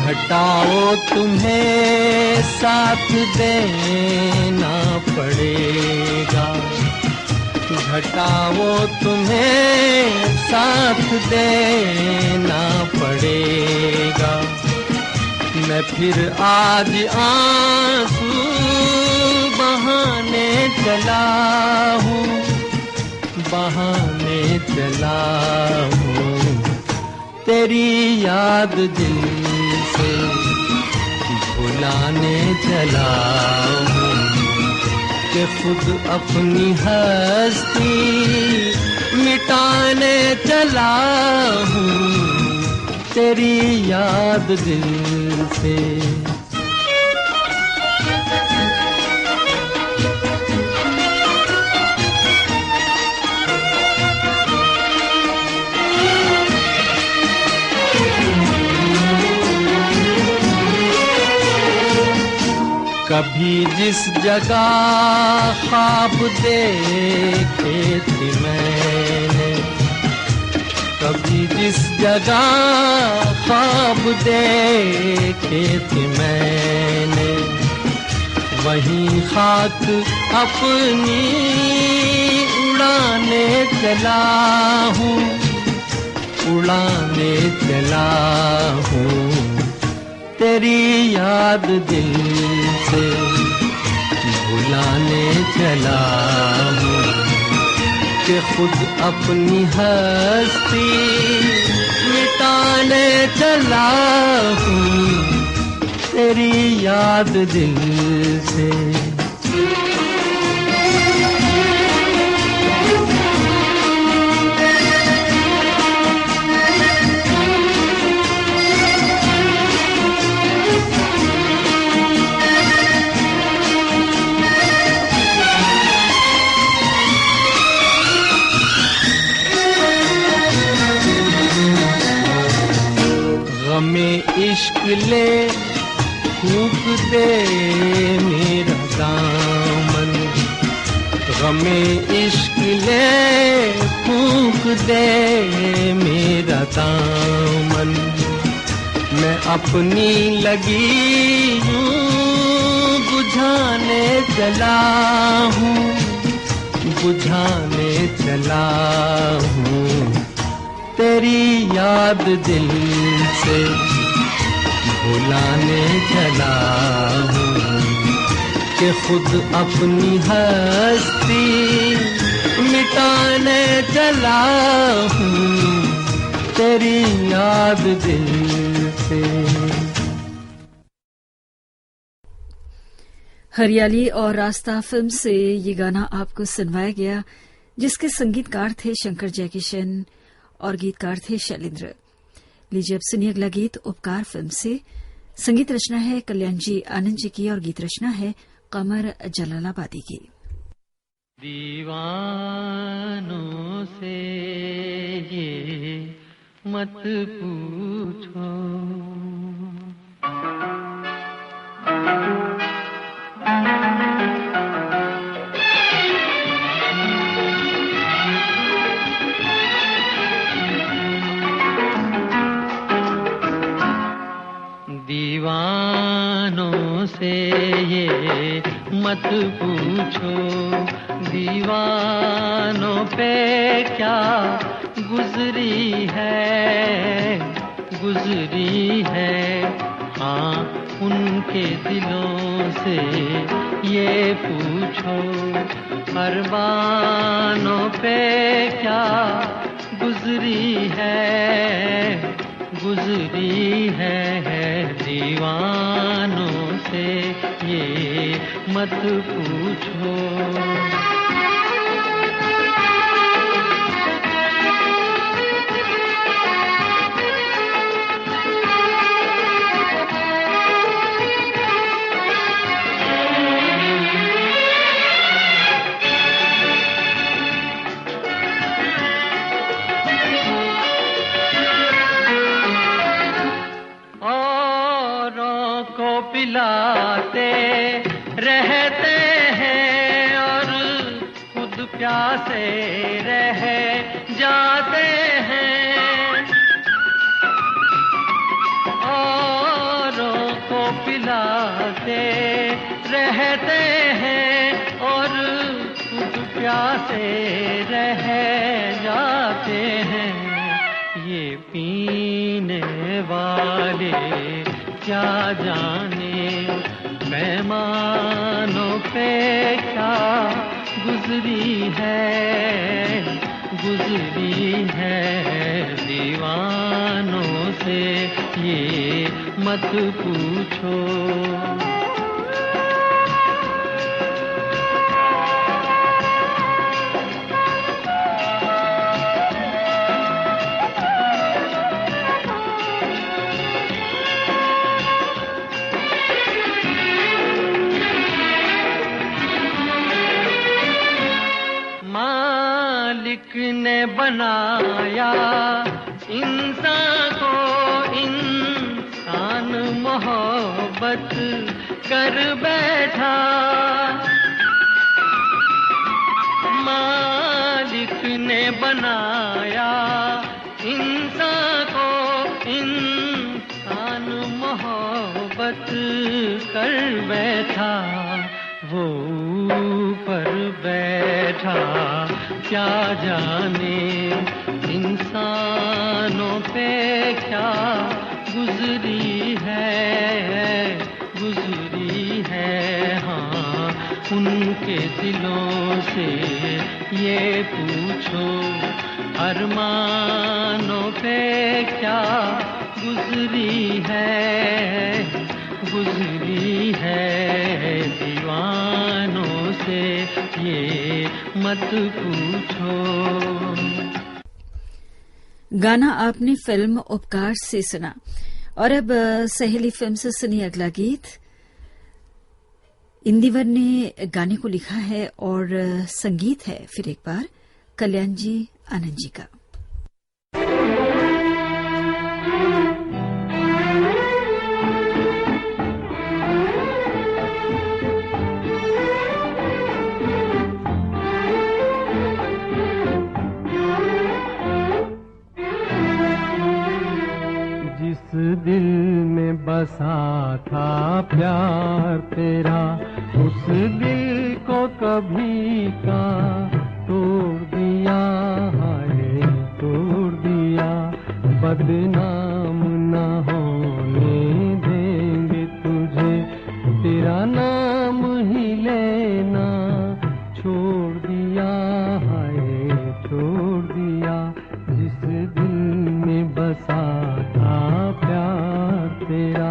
घटाओ तुम्हें साथ देना पड़ेगा, घटाओ तुम्हें साथ देना पड़ेगा। मैं फिर आज आंसू बहाने चला हूँ, बहाने चला हूँ। तेरी याद दिल से भुलाने चला हूँ, कि खुद अपनी हस्ती मिटाने चला हूँ। तेरी याद दिल से। कभी जिस जगह ख्वाब देखे थे मैंने, कभी जिस जगह ख्वाब देखे थे मैंने, वहीं खाक अपनी उड़ाने चला हूँ, उड़ाने चला हूँ। तेरी याद दिल से भुलाने चला हूँ, कि खुद अपनी हस्ती मिटाने चला हूँ, तेरी याद दिल से। गमे इश्क ले फूंक दे मेरा दामन, गमे इश्क ले फूंक दे मेरा दामन। मैं अपनी लगी यूं बुझाने चला हूँ, बुझाने चला हूँ, तेरी याद दिल से भुलाने चला हूँ, कि खुद अपनी हस्ती मिटाने चला हूँ, तेरी याद दिल से। हरियाली और रास्ता फिल्म से ये गाना आपको सुनवाया गया, जिसके संगीतकार थे शंकर जयकिशन और गीतकार थे शैलेंद्र। लीजिए अब सुनिए अगला गीत उपकार फिल्म से। संगीत रचना है कल्याण जी आनंद जी की और गीत रचना है कमर जलालाबादी की। दीवानों से ये मत पूछो, दीवानों से ये मत पूछो, दीवानों पे क्या गुजरी है, गुजरी है। हाँ उनके दिलों से ये पूछो, अरमानों पे क्या गुजरी है, गुजरी है। दीवानों से ये मत पूछो। पिलाते रहते हैं और खुद प्यासे रह जाते हैं, औरों को पिलाते रहते हैं और खुद प्यासे रह जाते हैं। ये पीने वाले क्या जाने मेहमानों पे क्या गुजरी है, गुजरी है। दीवानों से ये मत पूछो। मालिक ने बनाया इंसान को, इंसान मोहब्बत कर बैठा। मालिक ने बनाया इंसान को, इंसान मोहब्बत कर बैठा। वो ऊपर बैठा क्या जाने इंसानों पे क्या गुजरी है हाँ उनके दिलों से ये पूछो अरमानों पे क्या गुजरी है दीवानों से ये मत पूछो। गाना आपने फिल्म उपकार से सुना और अब सहेली फिल्म से सुनी अगला गीत। इंदिवर ने गाने को लिखा है और संगीत है फिर एक बार कल्याण जी आनंद जी का। दिल में बसा था प्यार तेरा, उस दिल को कभी का तोड़ दिया, हाय तोड़ दिया। बदनाम न होने देंगे तुझे, तेरा नाम ही लेना छोड़ दिया, हाय छोड़ दिया। जिस दिल में बसा था प्यार तेरा।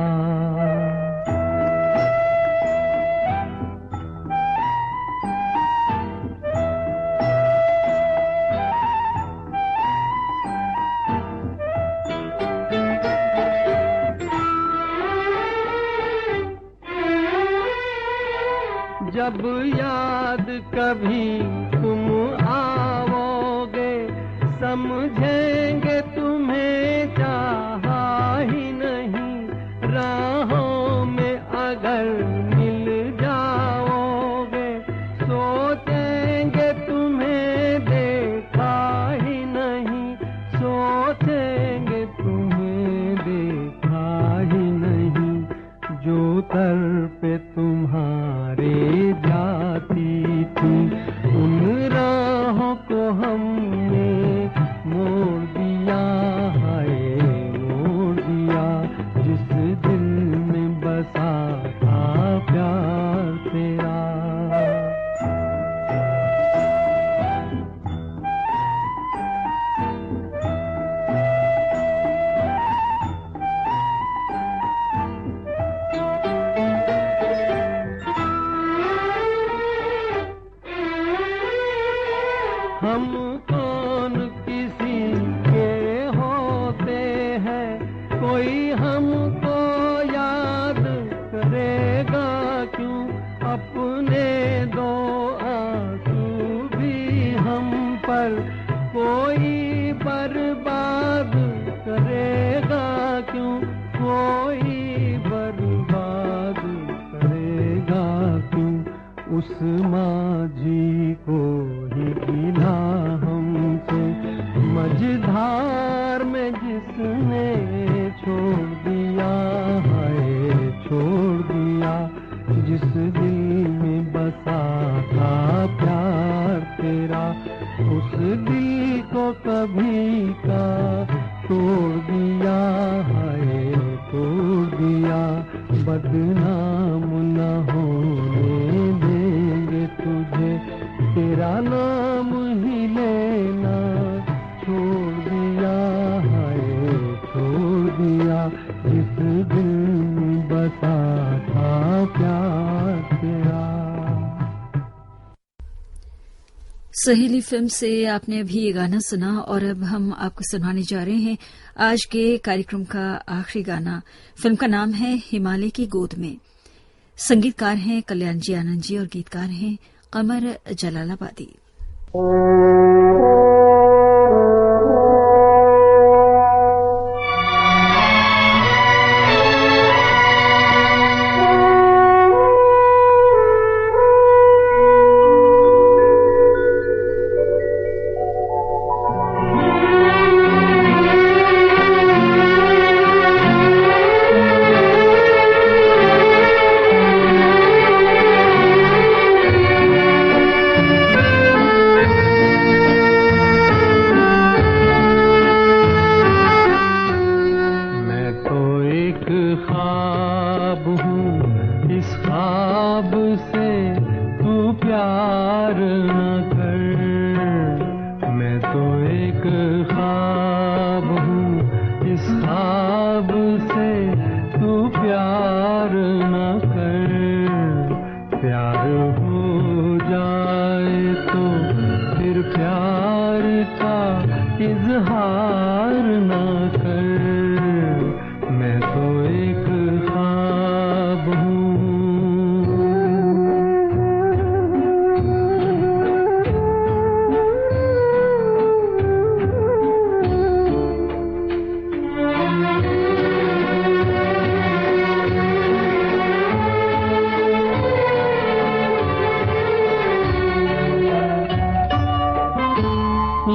जब याद कभी तुम आओगे, समझेंगे तुम्हें चाहा ही नहीं। राहों में अगर मिल जाओगे, सोचेंगे तुम्हें देखा ही नहीं, सोचेंगे तुम्हें देखा ही नहीं। जो तरफ़े तुम्हारे जाती थी, उन राहों को हमने मोड़ दिया, हाय मोड़ दिया। जिस दिल में बसा था प्यार तेरा। हम कौन किसी के होते हैं, कोई हमको याद करेगा क्यों। अपने दो आंसू भी हम पर कोई बर्बाद करेगा क्यों, कोई बर्बाद करेगा क्यों। उस माझी को ही गिला हमसे, मझधार में जिसने छोड़ दिया, हाय छोड़ दिया। जिस दिल में बसा था प्यार तेरा, उस दिल को कभी का तोड़ दिया, हाय तोड़ दिया। बदनाम न होने देंगे तुझे, तेरा नाम ही लेना छोड़ दिया, हाय छोड़ दिया। जिस दिल में बसा था प्यार तेरा। सहेली फिल्म से आपने अभी ये गाना सुना और अब हम आपको सुनाने जा रहे हैं आज के कार्यक्रम का आखिरी गाना। फिल्म का नाम है हिमालय की गोद में। संगीतकार हैं कल्याण जी आनंद जी और गीतकार हैं कमर जलालाबादी। एक ख्वाब हूँ, इस ख्वाब से तू प्यार न कर। प्यार हो जाए तो फिर प्यार का इजहार न कर। मैं तो एक ख्वाब हूँ।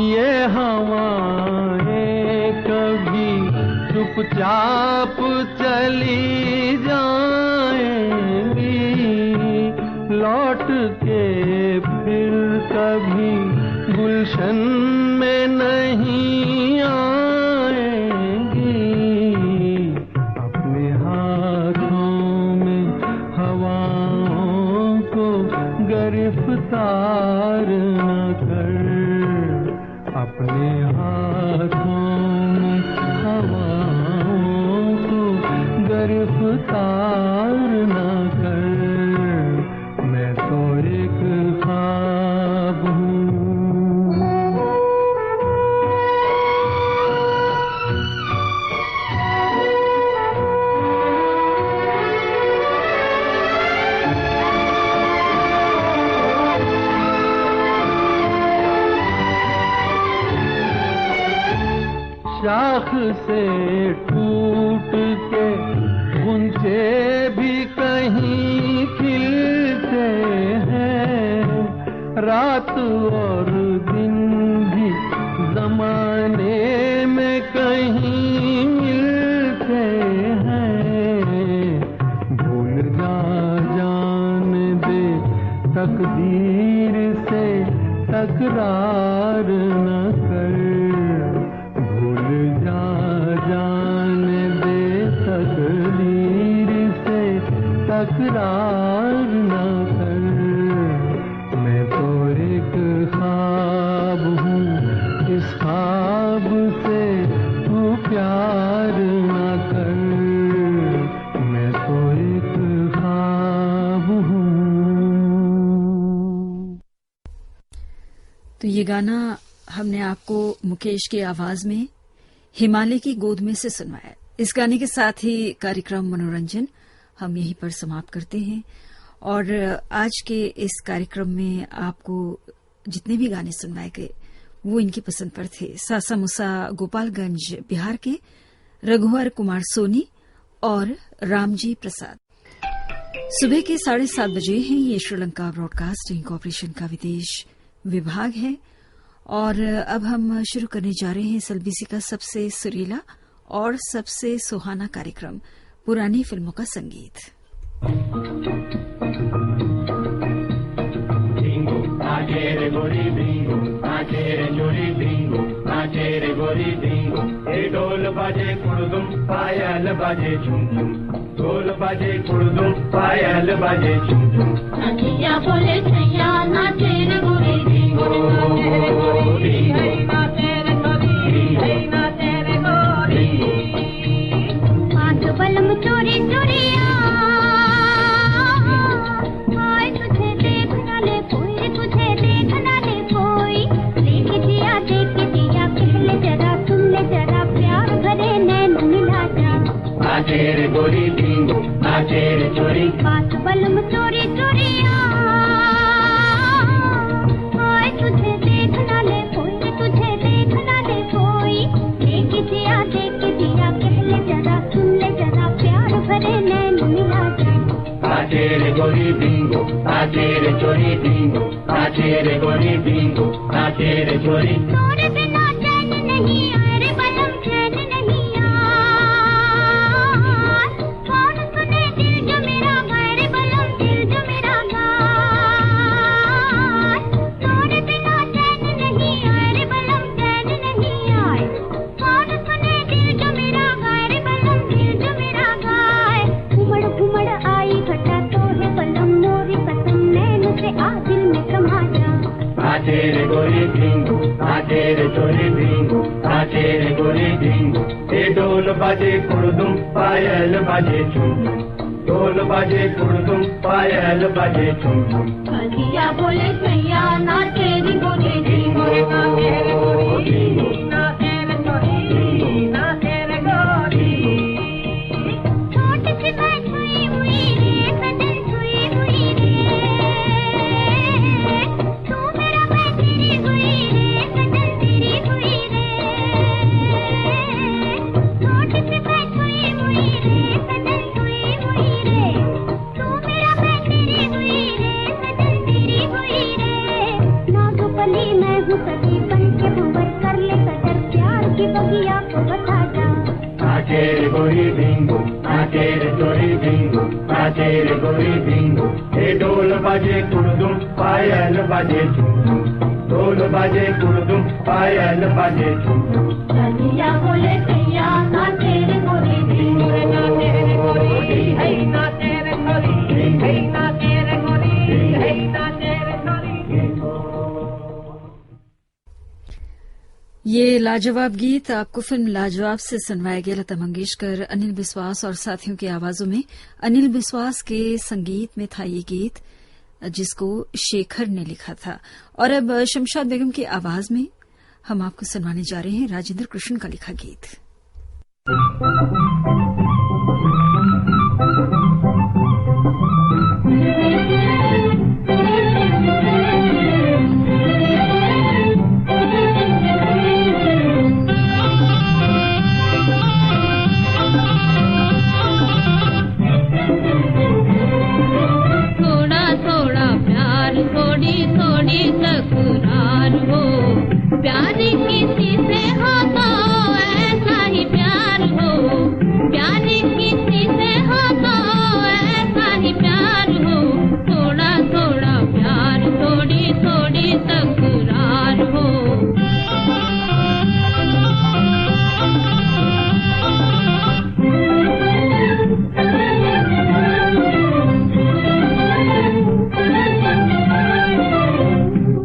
ये हवाएं कभी चुपचाप चली जाएंगी, लौट के फिर कभी गुलशन में नहीं आएंगी। अपने हाथों में हवाओं को गिरफ्तार न कर। अपने हाथों में हवाओं को गिरफ्तार न कर। मैं तो एक ख्वाब हूँ। शाख से टूट के गुंचे भी कहीं खिलते हैं। रात और दिन भी जमाने में कहीं मिलते हैं। भूल जा जाने दे तकदीर से तकरार न कर। जाने दे तकदीर से तकरार न कर। मैं तो एक ख्वाब हूँ, इस ख्वाब से तू प्यार न कर। मैं तो एक ख्वाब हूँ। तो ये गाना हमने आपको मुकेश की आवाज में हिमालय की गोद में से सुनवाया। इस गाने के साथ ही कार्यक्रम मनोरंजन हम यहीं पर समाप्त करते हैं। और आज के इस कार्यक्रम में आपको जितने भी गाने सुनवाए गए वो इनकी पसंद पर थे। सासा मुसा गोपालगंज बिहार के रघुवर कुमार सोनी और रामजी प्रसाद। सुबह के 7:30 बजे हैं। ये श्रीलंका ब्रॉडकास्टिंग कॉरपोरेशन का विदेश विभाग है। और अब हम शुरू करने जा रहे हैं एसएलबीसी का सबसे सुरीला और सबसे सुहाना कार्यक्रम पुरानी फिल्मों का संगीत। रे गोरी बिंगो, नाचे रे जोरी बिंगो, नाचे रे गोरी बिंगो। ए ढोल बाजे कुड़दुम, पायल बाजे झुम झुम। ढोल बाजे कुड़दुम, पायल बाजे झुम झुम। नचिया बोले छैया, नाचे रे गोरी बिंगो, नाचे रे गोरी बिंगो, नाचे रे गोरी, नाचे रे गोरी। हाथ बलम चोरी चोरिया, हाय तुझे देख ना ले कोई, तुझे देख ना ले कोई। देख दिया कहले जरा सुन ले जरा, प्यार भरे नैन मिला जा। नाचे रे गोरी बिंगो, नाचे रे चोरी। हाथ बलम चोरी चोरिया, हाय तुझे देख ना ले कोई, तुझे देख ना ले कोई। देख दिया कहले जरा सुन ले जरा, प्यार भरे नैन मिला जा। नाचे रे गोरी बिंगो, नाचे रे चोरी बिंगो, नाचे रे गोरी बिंगो, नाचे रे चोरी। तोरे बिना चैन नहीं आए रे बलम, चैन नहीं आए। कौन सुने दिल जो मेरा गाए रे बलम, दिल जो मेरा गाए। तोरे बिना चैन नहीं आए रे बलम, चैन नहीं आए। कौन सुने दिल जो मेरा गाए रे बलम, दिल जो मेरा गाए। घुमड़ घुमड़ आई घटा तो है बलम, मोरी कसम नैन से आ दिल में समा जा। नाचे रे गोरी बिंगो, नाचे रे चोरी ढिंगू, नाचे रे गोरी ढिंगू। ये ढोल बाजे कुड़दुम, पायल बाजे छुम छुम, ढोल बाजे कुड़दुम, पायल बाजे छुम छुम। कलिया बोले सैया नाचे रे गोरी ढिंगू, नाचे रे गोरी ढिंगू, नाचे रे गोरी ढिंगू, नाचे रे गोरी। छोट सी मैं छुई हुई रे, सजन छुई हुई रे, तू मेरा मैं तेरी हुई रे, सजन तेरी हुई रे। छोट सी मैं छुई हुई रे, सजन छुई हुई रे, तू मेरा मैं तेरी हुई रे, सजन तेरी हुई रे। नाजुकली मैं हूँ सजी बन के भंवर, कर ले कदर प्यार की बगिया को बता जा। नाचे रे गोरी ढिंगू, नाचे रे चोरी ढिंगू, नाचे रे गोरी ढिंगू। ये ढोल बाजे कुड़दुम, पायल बाजे छुम छुम, ढोल बाजे कुड़दुम, पायल बाजे छुम छुम। कलिया बोले सैया नाचे रे गोरी ढिंगू, नाचे रे गोरी है, नाचे रे गोरी है, नाचे रे गोरी है, नाचे रे गोरी। ये लाजवाब गीत आपको फिल्म लाजवाब से सुनवाया गया। लता मंगेशकर, अनिल बिस्वास और साथियों की आवाजों में। अनिल बिस्वास के संगीत में था ये गीत, जिसको शेखर ने लिखा था। और अब शमशाद बेगम की आवाज में हम आपको सुनवाने जा रहे हैं राजेंद्र कृष्ण का लिखा गीत। थोड़ा थोड़ा प्यार, थोड़ी थोड़ी तकरार हो, प्यार किसी से हो तो ऐसा ही प्यार हो, प्यार किसी से हो तो ऐसा ही प्यार हो। थोड़ा थोड़ा प्यार, थोड़ी थोड़ी तकरार हो।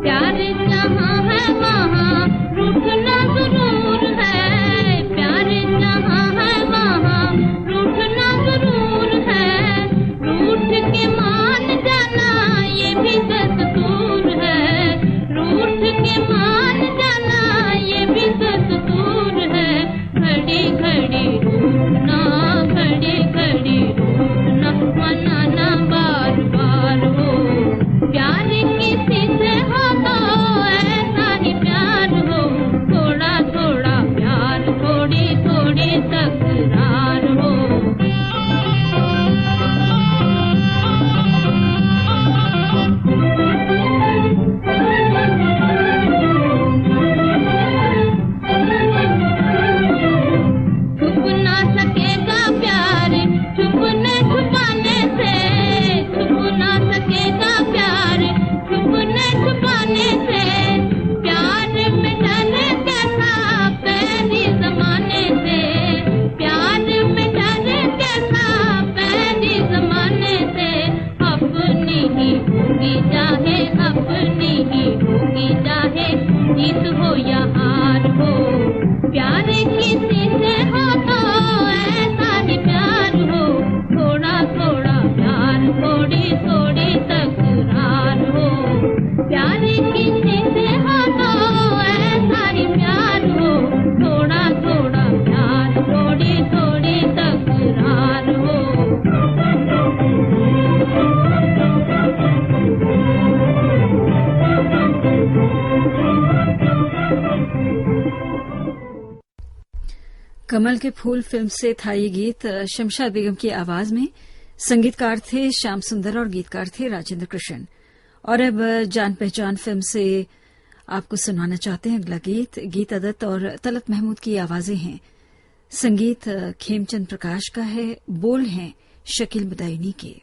प्यार जहाँ है वहाँ रूठना जरूर है, प्यार जहाँ है वहाँ रूठना जरूर है। रूठ के मान जाना ये भी दस्तूर है, रूठ के मान जाना ये भी दस्तूर है। घड़ी घड़ी रूठना, घड़ी घड़ी रूठना, मनाना बार बार हो। प्यार किसी से हो तो ऐसा ही प्यार हो। थोड़ा थोड़ा प्यार, थोड़ी थोड़ी तकरार हो। छुप ना सकेगा प्यार छुपने छुपाने से, छुप ना सकेगा प्यार छुपने छुपाने से। प्यार में डर कैसा पैरी जमाने से, प्यार में डर कैसा पैरी जमाने से। अपनी ही होगी चाहे, अपनी ही होगी चाहे, जीत हो या हार हो। प्यार किसी से हो तो ऐसा ही प्यार हो। थोड़ा थोड़ा प्यार, थोड़ी थोड़ी तकरार हो। प्यार किसी से हो तो ऐसा ही प्यार हो। थोड़ा थोड़ा प्यार, थोड़ी थोड़ी तकरार हो। कमल के फूल फिल्म से था ये गीत शमशाद बेगम की आवाज में। संगीतकार थे श्याम सुंदर और गीतकार थे राजेंद्र कृष्ण। और अब जान पहचान फिल्म से आपको सुनाना चाहते हैं अगला गीत। गीता दत्त और तलत महमूद की आवाजें हैं। संगीत खेमचंद प्रकाश का है, बोल हैं शकील बदायूनी के।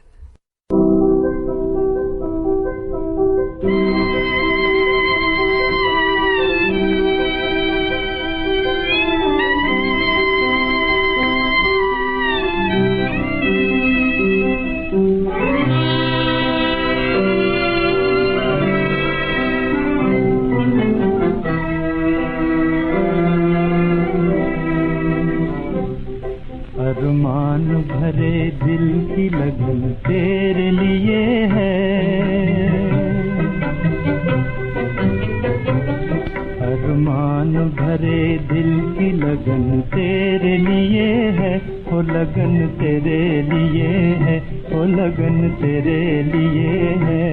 दिल तेरे लिए है। अरमान भरे दिल की लगन तेरे लिए है, वो लगन तेरे लिए है, वो लगन तेरे लिए है।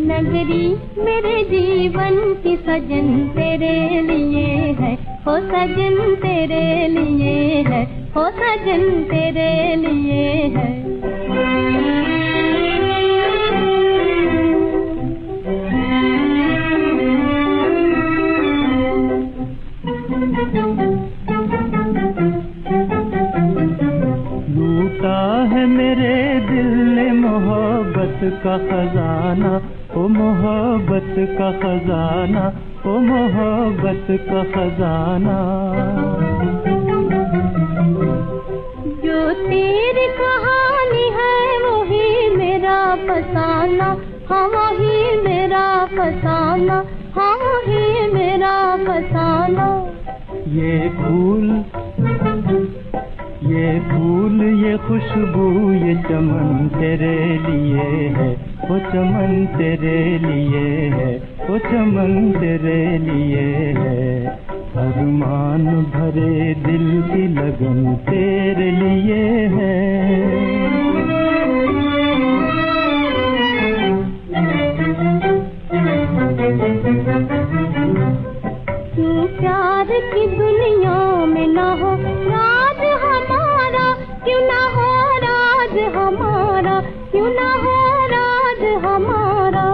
नगरी मेरे जीवन की सजन तेरे लिए है, हो सजन तेरे लिए है, हो सजन तेरे लिए है। लूटा है मेरे दिल ने मोहब्बत का खजाना, ओ मोहब्बत का खजाना, ओ मोहब्बत का खजाना। जो तेरी कहानी है वही मेरा फसाना, हाँ वही मेरा फसाना, हाँ वही मेरा फसाना। ये फूल ये खुशबू ये चमन तेरे लिए है, वो चमन तेरे लिए है, वो चमन तेरे लिए है। अरमान भरे दिल की लगन तेरे लिए है। क्यों प्यार की दुनिया में ना हो राज हमारा, क्यों ना हो राज हमारा, क्यों ना हो राज हमारा।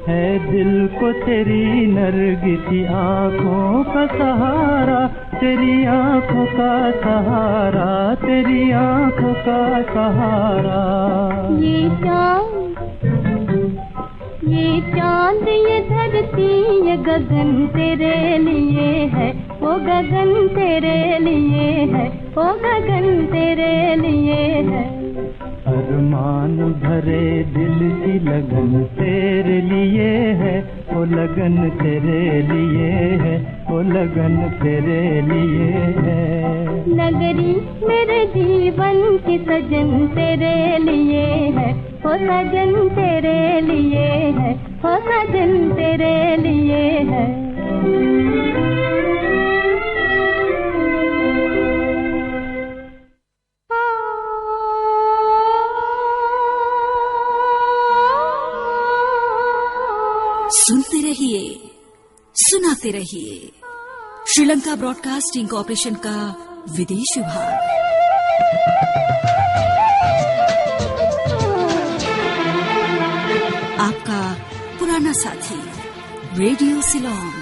है दिल को तेरी नरगिसी आँखों का सहारा, तेरी आँखों का सहारा, तेरी आँखों का सहारा। ये चांद ये धरती ये गगन तेरे लिए है, वो गगन तेरे लिए है, वो गगन तेरे लिए है। अरमान भरे दिल की लगन तेरे लिए है, वो लगन तेरे लिए है, वो लगन तेरे लिए है। नगरी मेरे जीवन की सजन तेरे लिए है, वो सजन तेरे लिए है, वो सजन तेरे लिए है। सुनते रहिए, सुनाते रहिए। श्रीलंका ब्रॉडकास्टिंग कॉर्पोरेशन का विदेश विभाग। आपका पुराना साथी रेडियो सिलोन।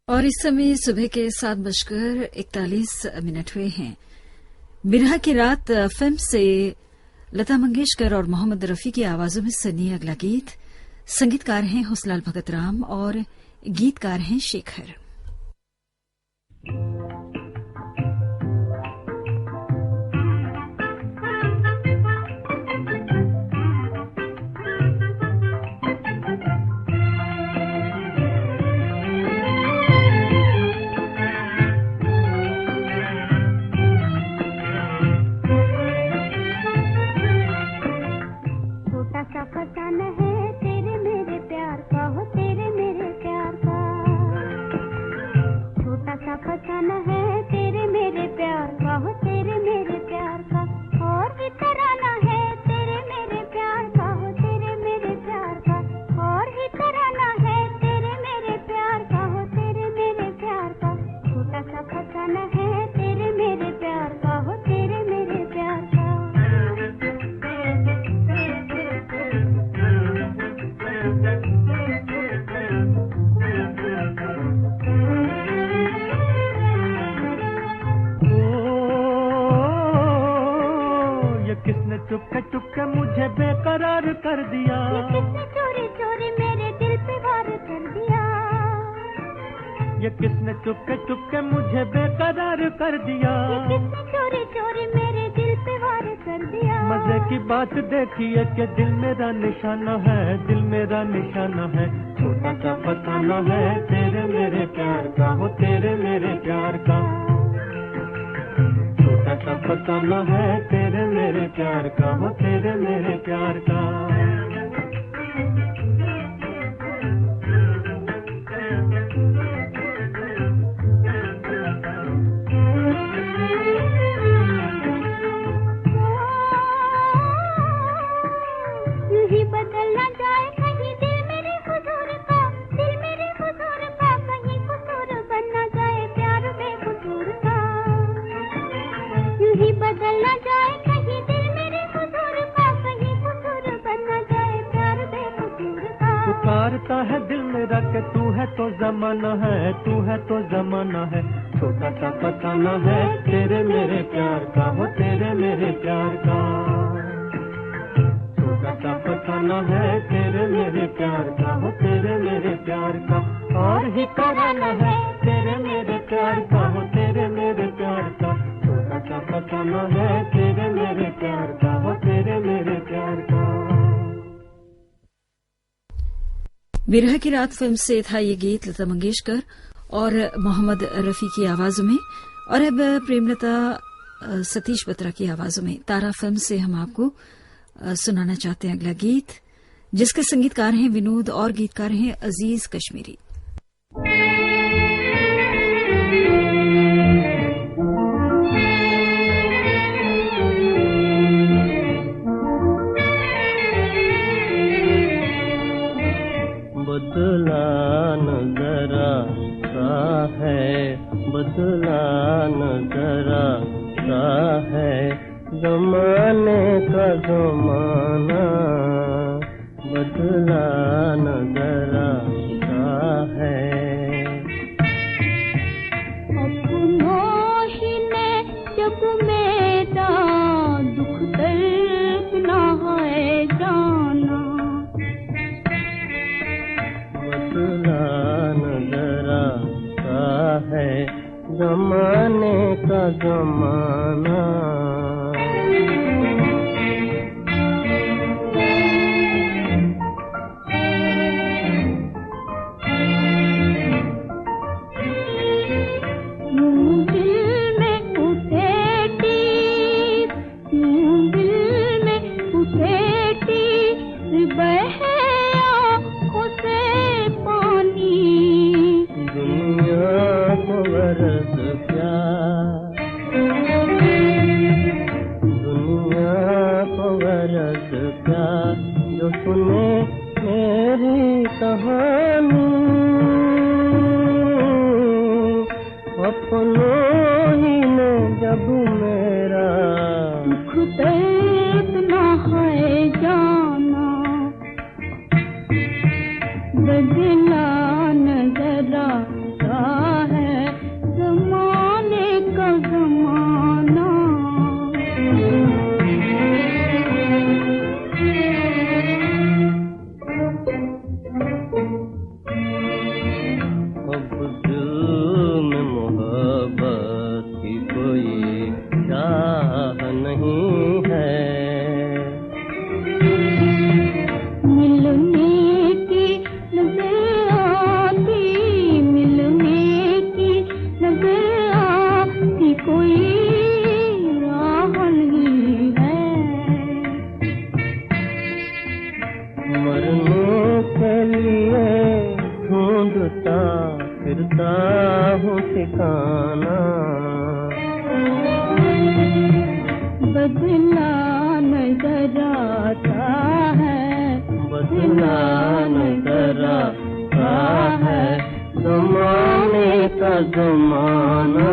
और इस समय सुबह के 7:41 हुए हैं। बिरहा की रात फिल्म से लता मंगेशकर और मोहम्मद रफी की आवाजों में सुनिए अगला गीत। संगीतकार हैं हुसलाल भगत राम और गीतकार हैं शेखर। चुपके मुझे बेकरार कर दिया, किसने चोरी चोरी मेरे दिल पे वार कर दिया। ये किसने चुपके मुझे बेकरार कर दिया, किसने चोरी चोरी मेरे दिल पे कर दिया। मजे की बात देखिए कि दिल मेरा निशाना है, दिल मेरा निशाना है, छोटा सा फसाना है तेरे मेरे प्यार का, हो तेरे मेरे प्यार का, छोटा सा फसाना है तेरे मेरे प्यार का, हो तेरे मेरे प्यार का। पुकारता है दिल मेरा कि तू है तो जमाना है, तू है तो जमाना है, छोटा सा फसाना है तेरे मेरे प्यार का, हो तेरे मेरे प्यार का, छोटा सा फसाना है तेरे मेरे प्यार का, हो तेरे मेरे प्यार का, और ही कराना है तेरे मेरे प्यार का, हो तेरे मेरे प्यार का, छोटा सा फसाना है तेरे मेरे प्यार का, हो तेरे मेरे प्यार का। विरह की रात फिल्म से था ये गीत लता मंगेशकर और मोहम्मद रफी की आवाजों में। और अब प्रेमलता सतीश बत्रा की आवाजों में तारा फिल्म से हम आपको सुनाना चाहते हैं अगला गीत, जिसके संगीतकार हैं विनोद और गीतकार हैं अजीज कश्मीरी। बदला नजरा सा है, बदला नजरा सा है, जमाने का जमाना, बदला नजरा सा है। अपनों ही ने जब मेरा दुख दर्द ना है जाना, बदला नजरा सा है, जमाने का जमाना। जो सुने मेरी कहानी, अपनों ही ने जब मेरा दुख दर्द ना है जाना, बदला नजरा सा है, जमाने का जमाना। फिरता हूँ ठिकाना, बदला नजर आता है, बदला नजर आता है, जमाने का जमाना,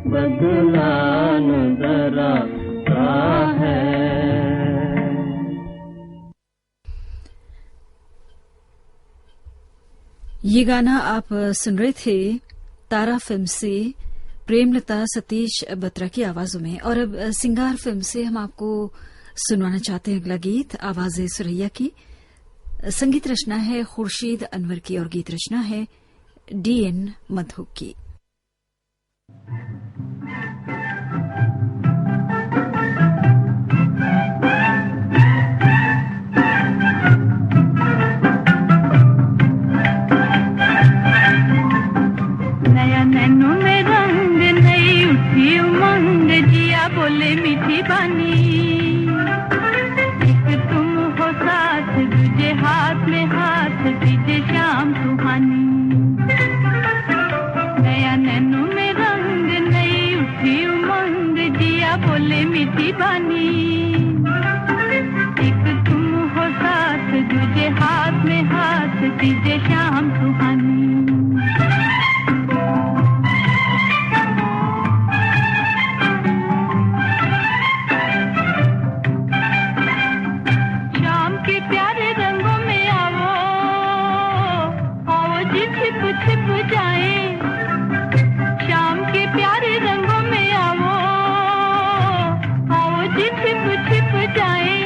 बदला नजर आता है। ये गाना आप सुन रहे थे तारा फिल्म से प्रेमलता सतीश बत्रा की आवाजों में। और अब सिंगार फिल्म से हम आपको सुनवाना चाहते हैं अगला गीत, आवाज़े सुरैया की। संगीत रचना है खुर्शीद अनवर की और गीत रचना है डीएन मधुक की। दीजिए शाम सुहानी। शाम के प्यारे रंगों में आओ, आओ जी छिप छिप जाए। शाम के प्यारे रंगों में आओ, आओ जी छिप छिप जाए।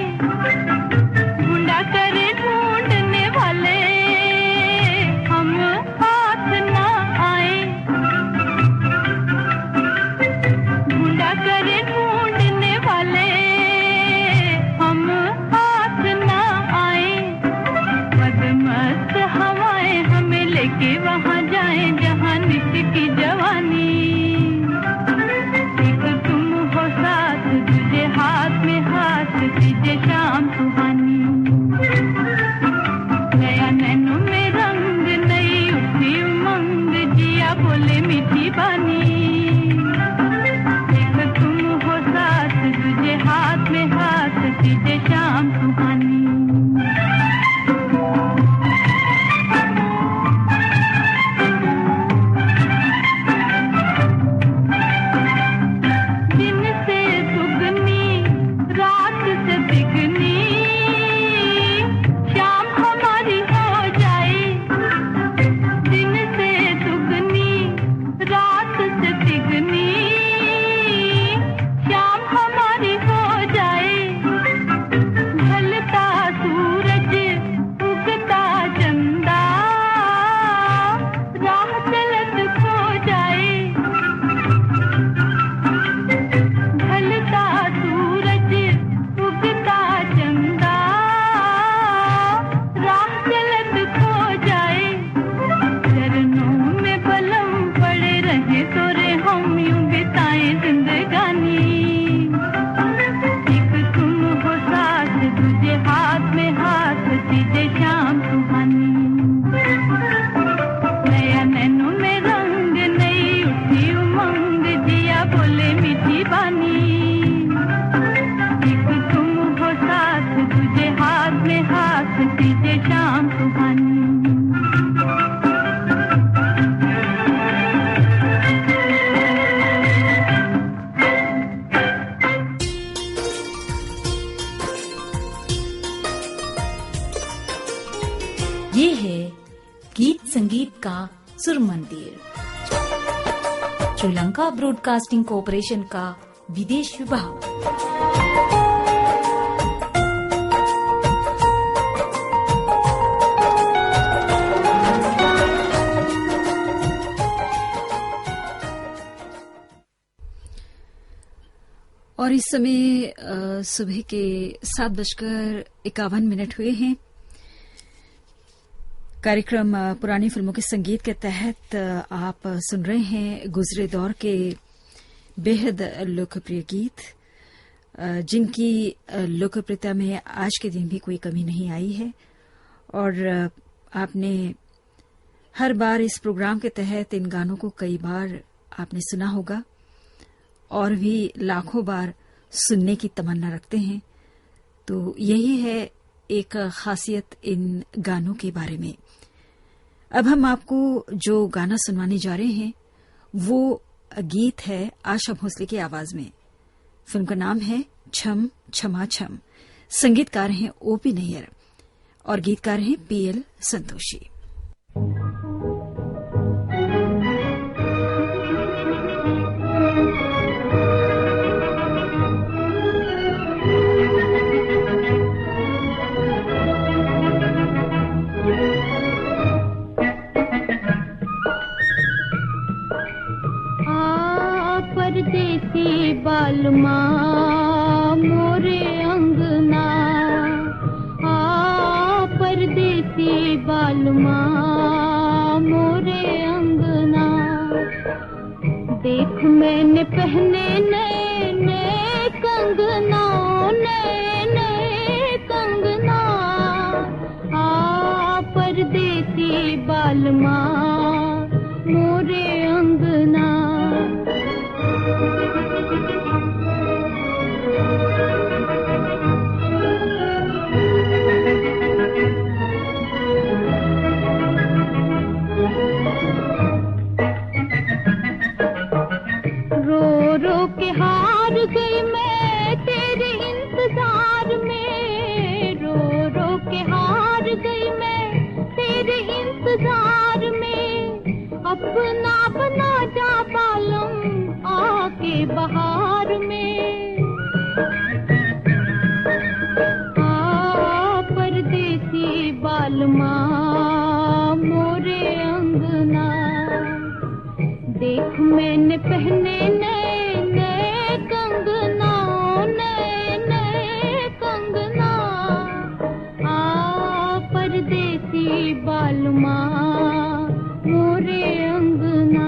ढूंढा करे ढूंढने वाले, हम हाथ ना आए। ढूंढा करे ढूंढने वाले, हम हाथ ना आए। मदमस्त हवाएं हमें लेके वहां जाएं जहां नित की जवानी। एक तुम हो साथ, तुझे हाथ में हाथ दीजिए शाम सुहानी। नया नैनों में रंग, नई उठी उमंग, जिया बोले मीठी बानी। एक तुम हो साथ, तुझे हाथ में हाथ दीजिए शाम सुहानी। दिन से दुगनी, रात से बिगनी, शाम हमारी हो जाए। दिन से दुगनी, रात से तिगनी, शाम हमारी हो जाए। ढलता सूरज, उगता चंदा, राह चलत खो जाए। ढलता सूरज, उगता चंदा, राह चलत खो जाए। चरणों में बलम पड़े रहे तोरे, हम यूं बिताएं जिंदगानी। एक तुम हो साथ, तुझे हाथ में हाथ दीजिए शाम सुहानी। नया नैनों में रंग, नई उठी उमंग, जिया बोले मीठी बानी। एक तुम हो साथ, तुझे हाथ में हाथ दीजिए शाम सुहानी। ये है गीत संगीत का सुर मंदिर, श्रीलंका ब्रॉडकास्टिंग कॉरपोरेशन का विदेश विभाग। और इस समय सुबह के 7:51 हुए हैं। कार्यक्रम पुरानी फिल्मों के संगीत के तहत आप सुन रहे हैं गुजरे दौर के बेहद लोकप्रिय गीत, जिनकी लोकप्रियता में आज के दिन भी कोई कमी नहीं आई है। और आपने हर बार इस प्रोग्राम के तहत इन गानों को कई बार आपने सुना होगा और भी लाखों बार सुनने की तमन्ना रखते हैं। तो यही है एक खासियत इन गानों के बारे में। अब हम आपको जो गाना सुनवाने जा रहे हैं वो गीत है आशा भोसले की आवाज में। फिल्म का नाम है छम छमा छम। संगीतकार हैं ओपी नैयर और गीतकार हैं पीएल संतोषी। परदेसी बालमा मोरे अंगना, परदेसी बालमा मोरे अंगना। देख मैंने पहने नए नए कंगना, नए नए कंगना। परदेसी बालमा मोरे अंगना। मैंने पहने नए नए कंगना, नए नए कंगना, आ परदेसी बालमा मोरे अंगना।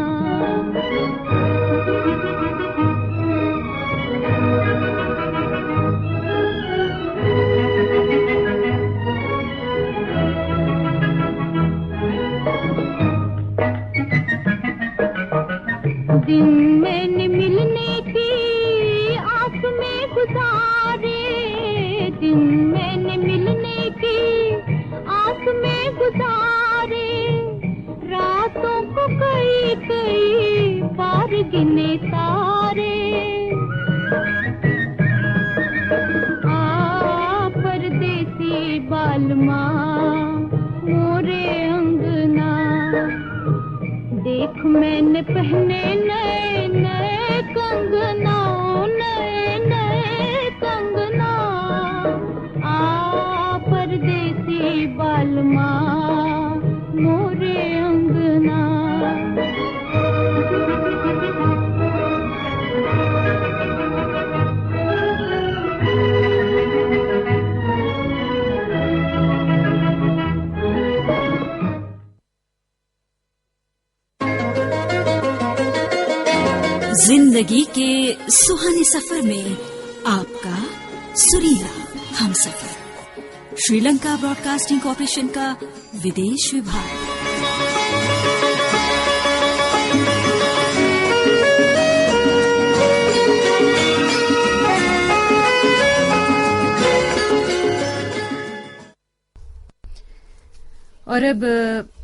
दिन मैंने मिलने की आस में गुजारे, दिन मैंने मिलने की आस में गुजारे, रातों को कई कई बार गिने तारे, आ परदेसी बालमा मोरे अंगना। देख मैंने पहने नए नए कंगना, नए नए कंगना, आ परदेसी बालमा मोरे अंगना। जिंदगी के सुहाने सफर में आपका सुरीला हमसफर। श्रीलंका ब्रॉडकास्टिंग कॉर्पोरेशन का विदेश विभाग। और अब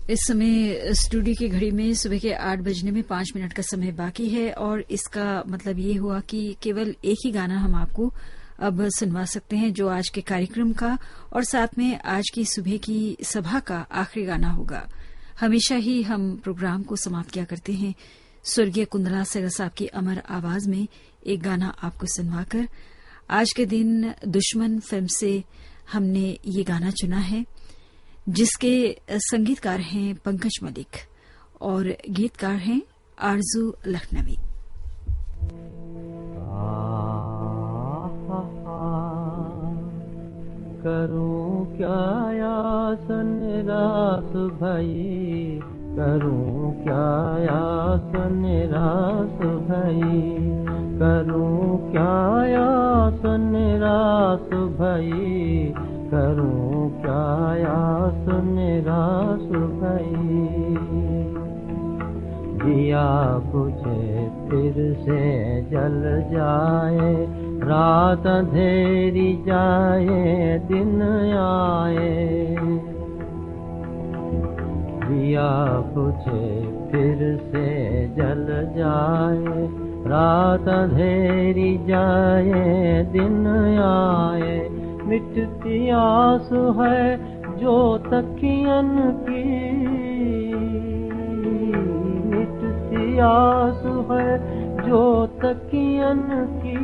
इस समय स्टूडियो की घड़ी में सुबह के 8 बजने में 5 मिनट का समय बाकी है और इसका मतलब ये हुआ कि केवल एक ही गाना हम आपको अब सुनवा सकते हैं जो आज के कार्यक्रम का और साथ में आज की सुबह की सभा का आखिरी गाना होगा। हमेशा ही हम प्रोग्राम को समाप्त किया करते हैं स्वर्गीय कुंदला सहगल साहब की अमर आवाज में एक गाना आपको सुनवाकर। आज के दिन दुश्मन फिल्म से हमने ये गाना चुना है जिसके संगीतकार हैं पंकज मलिक और गीतकार हैं आरजू लखनवी। करूं क्या यासन रास भाई, करूं क्या यासन रास भाई, करूं क्या यासन रास भाई, करूं क्या यासन रास भाई। दिया बुझे फिर से जल जाए, रात अंधेरी जाए दिन आए। दिया बुझे फिर से जल जाए, रात अंधेरी जाए दिन आए। मिटती आस है जो तकियन की, मिटती आस है जो तकियन की।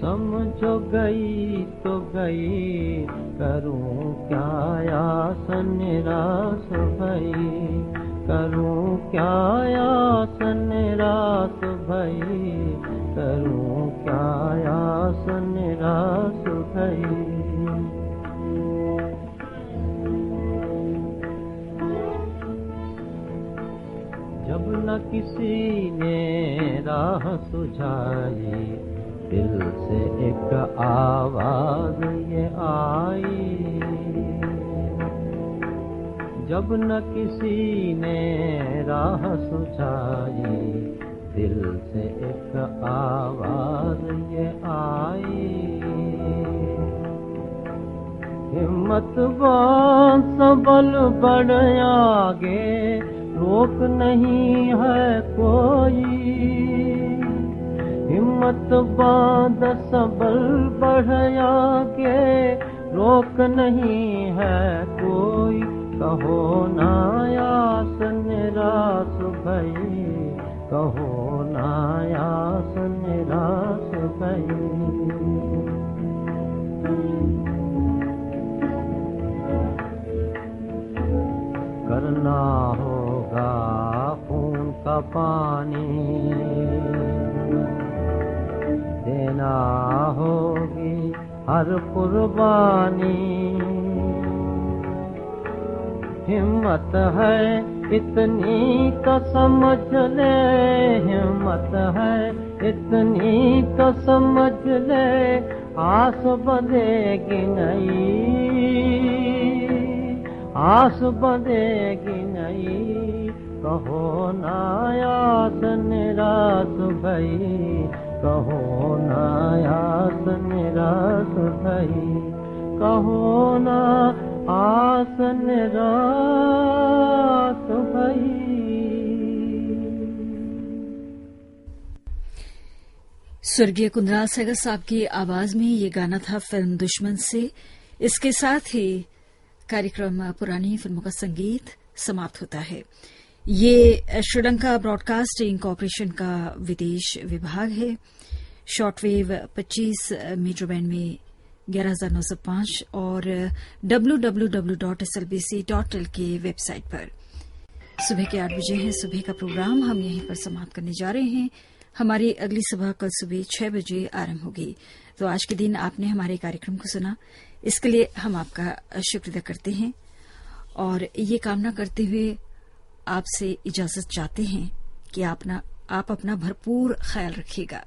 समझो गई तो गई, करूं क्या यासन रास भाई, करूं क्या यासन रास भाई, करूं क्या यासन रास भाई। जब न किसी ने राह सुझाई, दिल से एक आवाज ये आई। जब न किसी ने राह सुझाई, दिल से एक आवाज ये आई। हिम्मत बांध सबल बढ़ आगे, रोक नहीं है कोई। हिम्मत बांध सबल बढ़ आगे, रोक नहीं है कोई। कहो ना यासन रास भाई, कहो ना यासन रास भाई। करना होगा का पानी देना होगी हर कुर्बानी। हिम्मत है इतनी तो समझ ले, हिम्मत है इतनी तो समझ ले, आस बंधेगी नहीं, आस बंधेगी नहीं। कहो ना आस निराश भई, कहो ना आस निराश भई, कहो ना आस निराश भई। स्वर्गीय कुंदराज सहगल साहब की आवाज में ये गाना था फिल्म दुश्मन से। इसके साथ ही कार्यक्रम पुरानी फिल्मों का संगीत समाप्त होता है। ये श्रीलंका ब्रॉडकास्टिंग कॉरपोरेशन का विदेश विभाग है। शॉर्टवेव 25 मीटर बैंड में 11,905 और www.slbc.il के वेबसाइट पर। सुबह के 8 बजे है सुबह का प्रोग्राम हम यहीं पर समाप्त करने जा रहे हैं। हमारी अगली सुबह कल सुबह 6 बजे आरंभ होगी। तो आज के दिन आपने हमारे कार्यक्रम को सुना, इसके लिए हम आपका शुक्र अदा करते हैं और ये कामना करते हुए आपसे इजाजत चाहते हैं कि आप अपना भरपूर ख्याल रखिएगा।